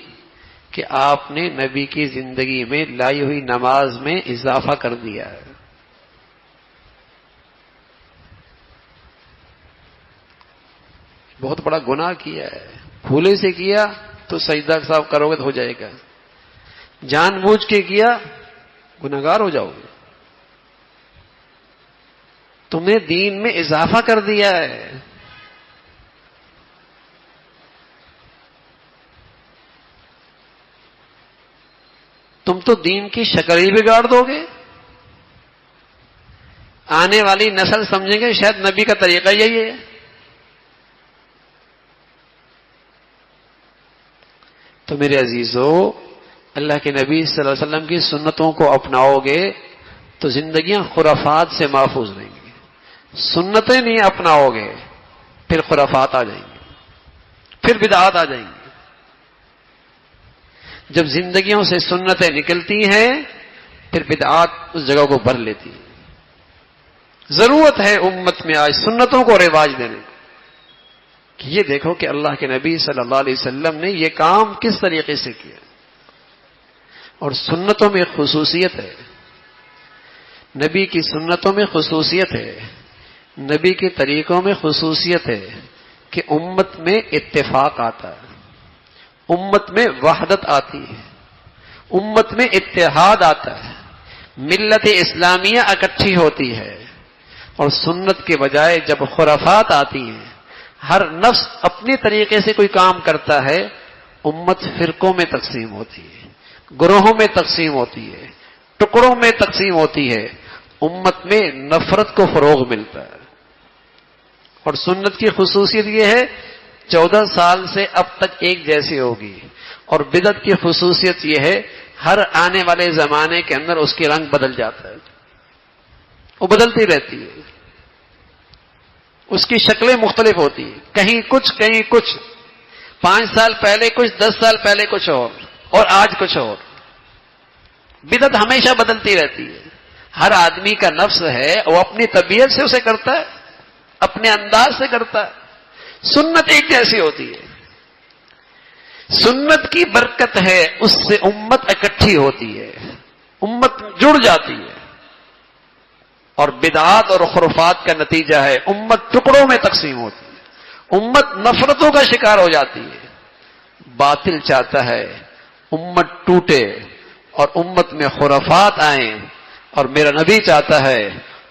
کہ آپ نے نبی کی زندگی میں لائی ہوئی نماز میں اضافہ کر دیا ہے۔ بہت بڑا گناہ کیا ہے، بھولے سے کیا تو سجدہ صاحب کرو گے تو ہو جائے گا، جان بوجھ کے کیا گناہگار ہو جاؤ گے۔ تم نے دین میں اضافہ کر دیا ہے۔ تم تو دین کی شکل ہی بگاڑ دو گے، آنے والی نسل سمجھیں گے شاید نبی کا طریقہ یہی ہے۔ تو میرے عزیزو، اللہ کے نبی صلی اللہ علیہ وسلم کی سنتوں کو اپناؤ گے تو زندگیاں خرافات سے محفوظ رہیں گی، سنتیں نہیں اپناؤ گے پھر خرافات آ جائیں گی، پھر بدعات آ جائیں گی۔ جب زندگیوں سے سنتیں نکلتی ہیں پھر بدعات اس جگہ کو بھر لیتی ہیں۔ ضرورت ہے امت میں آج سنتوں کو رواج دینے کہ یہ دیکھو کہ اللہ کے نبی صلی اللہ علیہ وسلم نے یہ کام کس طریقے سے کیا، اور سنتوں میں خصوصیت ہے، نبی کی سنتوں میں خصوصیت ہے، نبی کے طریقوں میں خصوصیت ہے کہ امت میں اتفاق آتا ہے، امت میں وحدت آتی ہے، امت میں اتحاد آتا ہے، ملت اسلامیہ اکٹھی ہوتی ہے۔ اور سنت کے بجائے جب خرافات آتی ہیں، ہر نفس اپنے طریقے سے کوئی کام کرتا ہے، امت فرقوں میں تقسیم ہوتی ہے، گروہوں میں تقسیم ہوتی ہے، ٹکڑوں میں تقسیم ہوتی ہے، امت میں نفرت کو فروغ ملتا ہے۔ اور سنت کی خصوصیت یہ ہے 14 سال سے اب تک ایک جیسی ہوگی، اور بدعت کی خصوصیت یہ ہے ہر آنے والے زمانے کے اندر اس کی رنگ بدل جاتا ہے، وہ بدلتی رہتی ہے، اس کی شکلیں مختلف ہوتی ہیں، کہیں کچھ کہیں کچھ، 5 سال پہلے کچھ، 10 سال پہلے کچھ اور آج کچھ اور. بدعت ہمیشہ بدلتی رہتی ہے. ہر آدمی کا نفس ہے، وہ اپنی طبیعت سے اسے کرتا ہے، اپنے انداز سے کرتا ہے. سنت ایک جیسی ہوتی ہے. سنت کی برکت ہے، اس سے امت اکٹھی ہوتی ہے، امت جڑ جاتی ہے. اور بدعات اور خرافات کا نتیجہ ہے امت ٹکڑوں میں تقسیم ہوتی ہے، امت نفرتوں کا شکار ہو جاتی ہے. باطل چاہتا ہے امت ٹوٹے اور امت میں خرافات آئیں، اور میرا نبی چاہتا ہے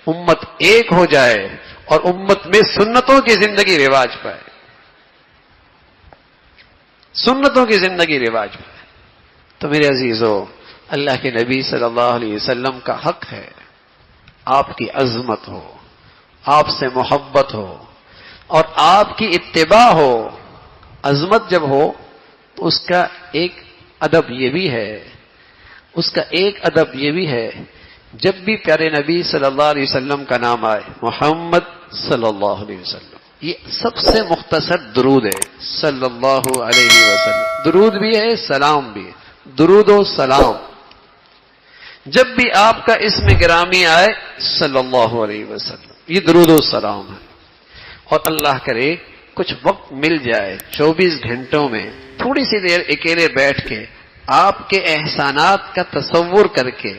امت ایک ہو جائے اور امت میں سنتوں کی زندگی رواج پائے، سنتوں کی زندگی رواج پائے. تو میرے عزیزو، اللہ کے نبی صلی اللہ علیہ وسلم کا حق ہے آپ کی عظمت ہو، آپ سے محبت ہو اور آپ کی اتباع ہو. عظمت جب ہو تو اس کا ایک ادب یہ بھی ہے، اس کا ایک ادب یہ بھی ہے، جب بھی پیارے نبی صلی اللہ علیہ وسلم کا نام آئے، محمد صلی اللہ علیہ وسلم، یہ سب سے مختصر درود ہے. صلی اللہ علیہ وسلم درود بھی ہے، سلام بھی ہے. درود و سلام. جب بھی آپ کا اسم گرامی آئے صلی اللہ علیہ وسلم، یہ درود و سلام ہے. اور اللہ کرے کچھ وقت مل جائے 24 گھنٹوں میں تھوڑی سی دیر اکیلے بیٹھ کے آپ کے احسانات کا تصور کر کے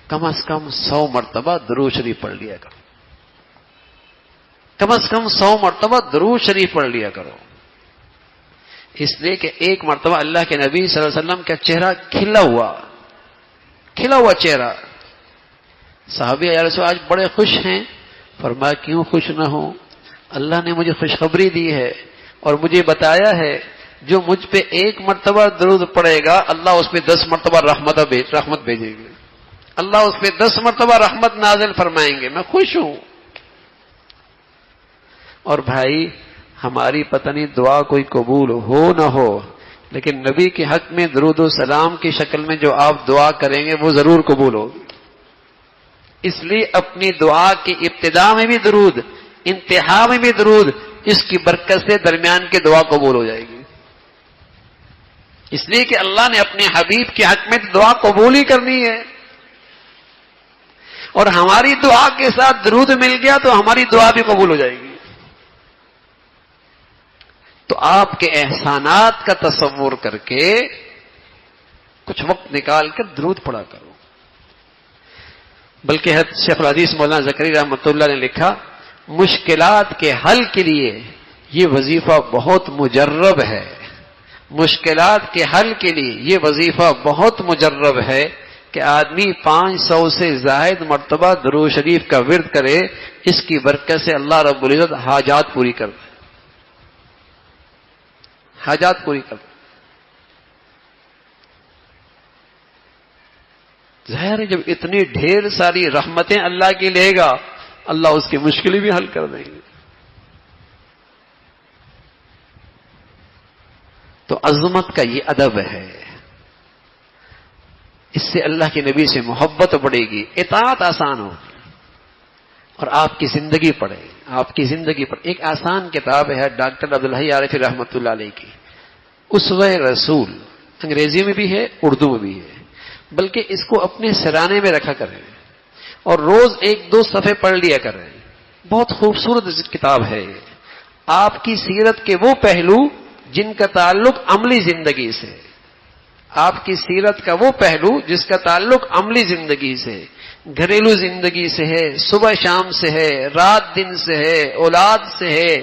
کم از کم 100 مرتبہ درود شریف پڑھ لیا کرو. کم از کم 100 مرتبہ درود شریف پڑھ لیا کرو. اس لیے کہ ایک مرتبہ اللہ کے نبی صلی اللہ علیہ وسلم کا چہرہ کھلا ہوا چہرہ. صحابی یا رسول آج بڑے خوش ہیں. فرمایا کیوں خوش نہ ہوں، اللہ نے مجھے خوشخبری دی ہے اور مجھے بتایا ہے جو مجھ پہ 1 مرتبہ درود پڑے گا اللہ اس پہ 10 مرتبہ رحمت بھیجے گے، اللہ اس پہ 10 مرتبہ رحمت نازل فرمائیں گے. میں خوش ہوں. اور بھائی ہماری پتہ نہیں دعا کوئی قبول ہو نہ ہو، لیکن نبی کے حق میں درود و سلام کی شکل میں جو آپ دعا کریں گے وہ ضرور قبول ہوگی. اس لیے اپنی دعا کی ابتدا میں بھی درود، انتہا میں بھی درود، اس کی برکت سے درمیان کی دعا قبول ہو جائے گی. اس لیے کہ اللہ نے اپنے حبیب کے حق میں دعا قبول ہی کرنی ہے، اور ہماری دعا کے ساتھ درود مل گیا تو ہماری دعا بھی قبول ہو جائے گی. تو آپ کے احسانات کا تصور کر کے کچھ وقت نکال کر درود پڑھا کرو. بلکہ شیخ الحدیث مولانا زکریا رحمۃ اللہ نے لکھا، مشکلات کے حل کے لیے یہ وظیفہ بہت مجرب ہے. مشکلات کے حل کے لیے یہ وظیفہ بہت مجرب ہے کہ آدمی 500 سے زائد مرتبہ درود شریف کا ورد کرے. اس کی برکت سے اللہ رب العزت حاجات پوری کر دے، حاجات پوری کر دے. ظاہر ہے جب اتنی ڈھیر ساری رحمتیں اللہ کی لے گا، اللہ اس کی مشکلیں بھی حل کر دیں گے. تو عظمت کا یہ ادب ہے، اس سے اللہ کے نبی سے محبت بڑھے گی، اطاعت آسان ہوگی اور آپ کی زندگی پڑھے. آپ کی زندگی پر ایک آسان کتاب ہے ڈاکٹر عبدالحی عارفی رحمۃ اللہ علیہ کی، اسوہ رسول. انگریزی میں بھی ہے، اردو میں بھی ہے، بلکہ اس کو اپنے سرانے میں رکھا کریں اور روز 1-2 صفحے پڑھ لیا کریں. بہت خوبصورت کتاب ہے. آپ کی سیرت کے وہ پہلو جن کا تعلق عملی زندگی سے، آپ کی سیرت کا وہ پہلو جس کا تعلق عملی زندگی سے، گھریلو زندگی سے ہے، صبح شام سے ہے، رات دن سے ہے، اولاد سے ہے.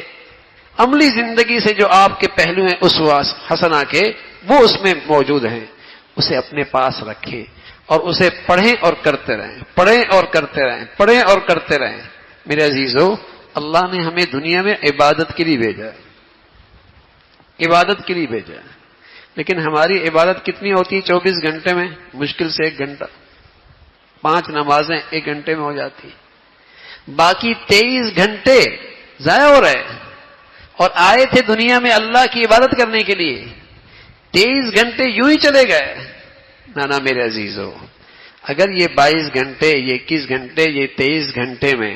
عملی زندگی سے جو آپ کے پہلو ہیں اسوہ حسنہ کے، وہ اس میں موجود ہیں. اسے اپنے پاس رکھیں اور اسے پڑھیں اور کرتے رہیں، پڑھیں اور کرتے رہیں، پڑھیں اور کرتے رہیں. میرے عزیزو، اللہ نے ہمیں دنیا میں عبادت کے لیے بھیجا ہے، عبادت کے لیے بھیجا ہے. لیکن ہماری عبادت کتنی ہوتی ہے 24 گھنٹے میں؟ مشکل سے 1 گھنٹہ. 5 نمازیں 1 گھنٹے میں ہو جاتی، باقی 23 گھنٹے ضائع ہو رہے. اور آئے تھے دنیا میں اللہ کی عبادت کرنے کے لیے، 23 گھنٹے یوں ہی چلے گئے. نانا میرے عزیزو، اگر یہ 22 گھنٹے، یہ 21 گھنٹے، یہ 23 گھنٹے میں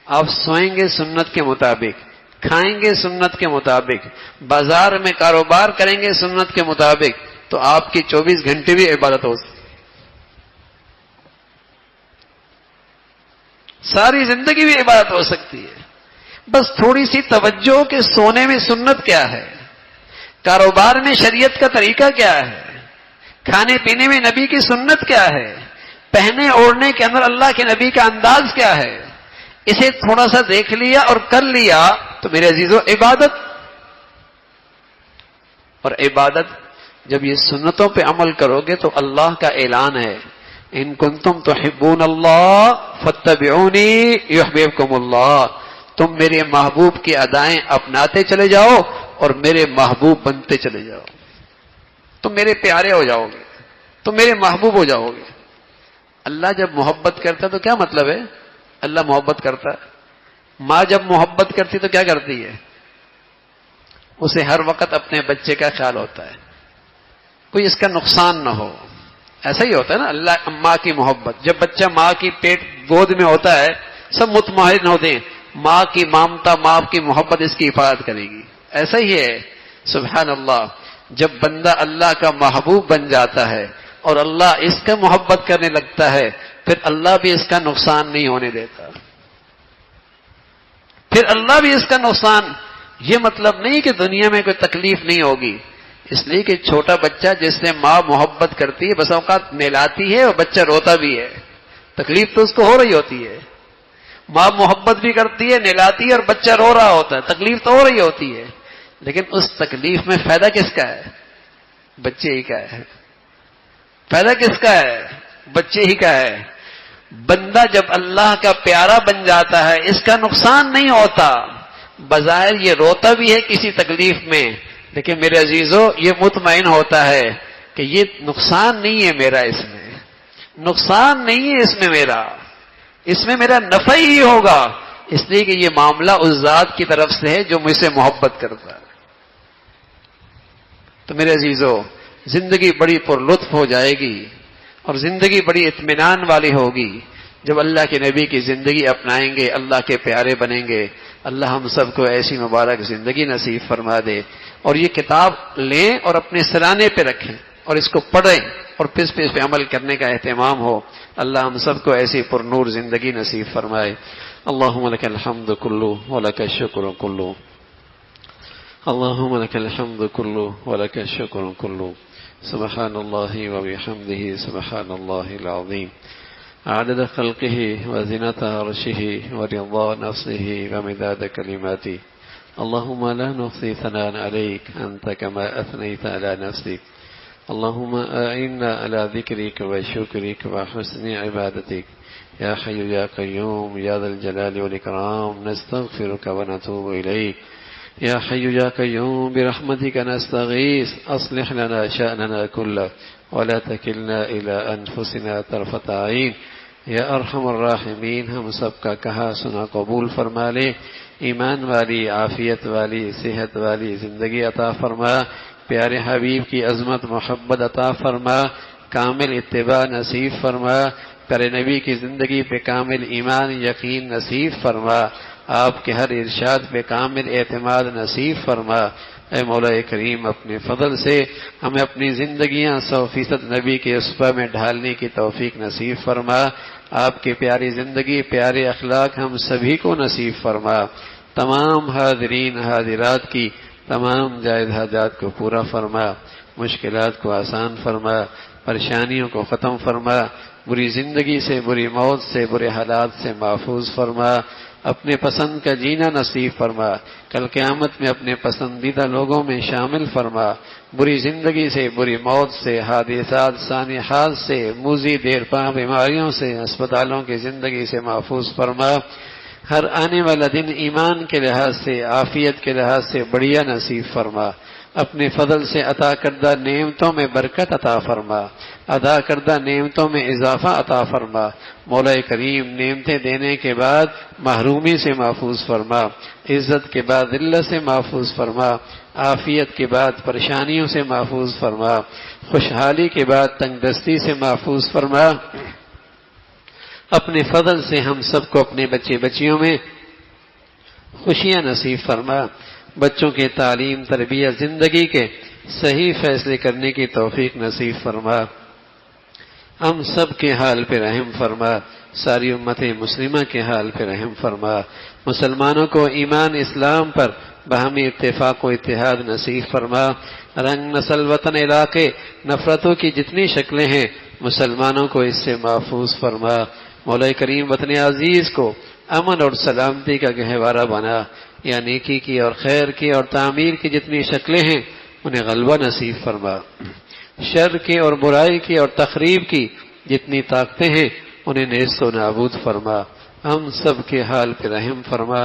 آپ سوئیں گے سنت کے مطابق، کھائیں گے سنت کے مطابق، بازار میں کاروبار کریں گے سنت کے مطابق، تو آپ کی 24 گھنٹے بھی عبادت ہو سکتی، ساری زندگی بھی عبادت ہو سکتی ہے۔ بس تھوڑی سی توجہ کہ سونے میں سنت کیا ہے، کاروبار میں شریعت کا طریقہ کیا ہے، کھانے پینے میں نبی کی سنت کیا ہے، پہنے اوڑھنے کے اندر اللہ کے نبی کا انداز کیا ہے، اسے تھوڑا سا دیکھ لیا اور کر لیا تو میرے عزیزو عبادت۔ اور عبادت جب یہ سنتوں پہ عمل کرو گے تو اللہ کا اعلان ہے، ان کنتم تحبون اللہ فاتبعونی یحببکم اللہ، تم میرے محبوب کی ادائیں اپناتے چلے جاؤ اور میرے محبوب بنتے چلے جاؤ، تم میرے پیارے ہو جاؤ گے، تم میرے محبوب ہو جاؤ گے۔ اللہ جب محبت کرتا ہے تو کیا مطلب ہے؟ اللہ محبت کرتا ہے۔ ماں جب محبت کرتی تو کیا کرتی ہے؟ اسے ہر وقت اپنے بچے کا خیال ہوتا ہے، کوئی اس کا نقصان نہ ہو، ایسا ہی ہوتا ہے نا اللہ ماں کی محبت۔ جب بچہ ماں کی پیٹ گود میں ہوتا ہے سب مطمئن ہوتے ہیں، ماں کی مامتا، ماں کی محبت اس کی حفاظت کرے گی، ایسا ہی ہے۔ سبحان اللہ، جب بندہ اللہ کا محبوب بن جاتا ہے اور اللہ اس کا محبت کرنے لگتا ہے، پھر اللہ بھی اس کا نقصان نہیں ہونے دیتا، پھر اللہ بھی اس کا نقصان۔ یہ مطلب نہیں کہ دنیا میں کوئی تکلیف نہیں ہوگی، اس لیے کہ چھوٹا بچہ جس سے ماں محبت کرتی ہے بس اوقات نہلاتی ہے اور بچہ روتا بھی ہے، تکلیف تو اس کو ہو رہی ہوتی ہے۔ ماں محبت بھی کرتی ہے، نہلاتی ہے اور بچہ رو رہا ہوتا ہے، تکلیف تو ہو رہی ہوتی ہے، لیکن اس تکلیف میں فائدہ کس کا ہے؟ بچے ہی کا ہے۔ فائدہ کس کا ہے؟ بچے ہی کا ہے۔ بندہ جب اللہ کا پیارا بن جاتا ہے اس کا نقصان نہیں ہوتا، بظاہر یہ روتا بھی ہے کسی تکلیف میں، لیکن میرے عزیزو یہ مطمئن ہوتا ہے کہ یہ نقصان نہیں ہے میرا، اس میں نقصان نہیں ہے، اس میں میرا نفع ہی ہوگا، اس لیے کہ یہ معاملہ اس ذات کی طرف سے ہے جو مجھ سے محبت کرتا ہے۔ تو میرے عزیزو زندگی بڑی پر لطف ہو جائے گی اور زندگی بڑی اطمینان والی ہوگی جب اللہ کے نبی کی زندگی اپنائیں گے، اللہ کے پیارے بنیں گے۔ اللہ ہم سب کو ایسی مبارک زندگی نصیب فرما دے، اور یہ کتاب لیں اور اپنے سرانے پہ رکھیں اور اس کو پڑھیں اور پھر اس پہ عمل کرنے کا اہتمام ہو۔ اللہ ہم سب کو ایسی پر نور زندگی نصیب فرمائے۔ اللہم لک الحمد کلو ولک الشکر کلو، اللہم لک الحمد کلو ولک الشکر کلو، سبحان اللہ وبحمدہ سبحان اللہ العظیم، عدد خلقہ وزنة عرشہ ورضا نفسہ ومداد کلماتہ، اللہم لا نحصی ثناء علیک انت کما اثنیت علی نفسک، اللہم اعنا علی ذکرک وشکرک وحسن عبادتک، یا حی یا قیوم یا ذا الجلال والاکرام، نستغفرک ونتوب الیک، یا حی یا قیوم برحمتک نستغیث، اصلح لنا شأننا کلہ ولا تکلنا الی انفسنا طرفۃ عین، یا ارحم الراحمین ہم سب کا کہا سنا قبول فرما لے، ایمان والی، عافیت والی، صحت والی زندگی عطا فرما، پیارے حبیب کی عظمت محبت عطا فرما، کامل اتباع نصیب فرما، پیارے نبی کی زندگی پہ کامل ایمان یقین نصیب فرما، آپ کے ہر ارشاد پہ کامل اعتماد نصیب فرما۔ اے مولا کریم اپنے فضل سے ہمیں اپنی زندگیاں 100% نبی کے اسوہ میں ڈھالنے کی توفیق نصیب فرما، آپ کی پیاری زندگی، پیارے اخلاق ہم سبھی کو نصیب فرما، تمام حاضرین حاضرات کی تمام جائز حاجات کو پورا فرما، مشکلات کو آسان فرما، پریشانیوں کو ختم فرما، بری زندگی سے، بری موت سے، برے حالات سے محفوظ فرما، اپنے پسند کا جینا نصیب فرما، کل قیامت میں اپنے پسندیدہ لوگوں میں شامل فرما، بری زندگی سے، بری موت سے، حادثات سانحات سے، موذی دیرپا بیماریوں سے، اسپتالوں کی زندگی سے محفوظ فرما، ہر آنے والا دن ایمان کے لحاظ سے، عافیت کے لحاظ سے بڑھیا نصیب فرما، اپنے فضل سے عطا کردہ نعمتوں میں برکت عطا فرما، ادا کردہ نعمتوں میں اضافہ عطا فرما، مولا کریم نعمتیں دینے کے بعد محرومی سے محفوظ فرما، عزت کے بعد ذلت سے محفوظ فرما، عافیت کے بعد پریشانیوں سے محفوظ فرما، خوشحالی کے بعد تنگ دستی سے محفوظ فرما، اپنے فضل سے ہم سب کو اپنے بچے بچیوں میں خوشیاں نصیب فرما، بچوں کے تعلیم، تربیت، زندگی کے صحیح فیصلے کرنے کی توفیق نصیب فرما، ہم سب کے حال پہ رحم فرما، ساری امت مسلمہ کے حال پہ رحم فرما، مسلمانوں کو ایمان اسلام پر باہمی اتفاق و اتحاد نصیب فرما، رنگ، نسل، وطن، علاقے، نفرتوں کی جتنی شکلیں ہیں مسلمانوں کو اس سے محفوظ فرما، مولا کریم وطن عزیز کو امن اور سلامتی کا گہوارہ بنا، یا نیکی کی اور خیر کی اور تعمیر کی جتنی شکلیں ہیں انہیں غلبہ نصیب فرما، شر کی اور برائی کی اور تخریب کی جتنی طاقتیں ہیں انہیں نیست و نابود فرما، ہم سب کے حال پہ رحم فرما،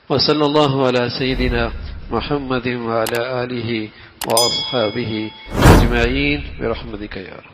وصلی اللہ علی سیدنا محمد وعلی آلہ واصحابہ اجمعین برحمتک یا رب۔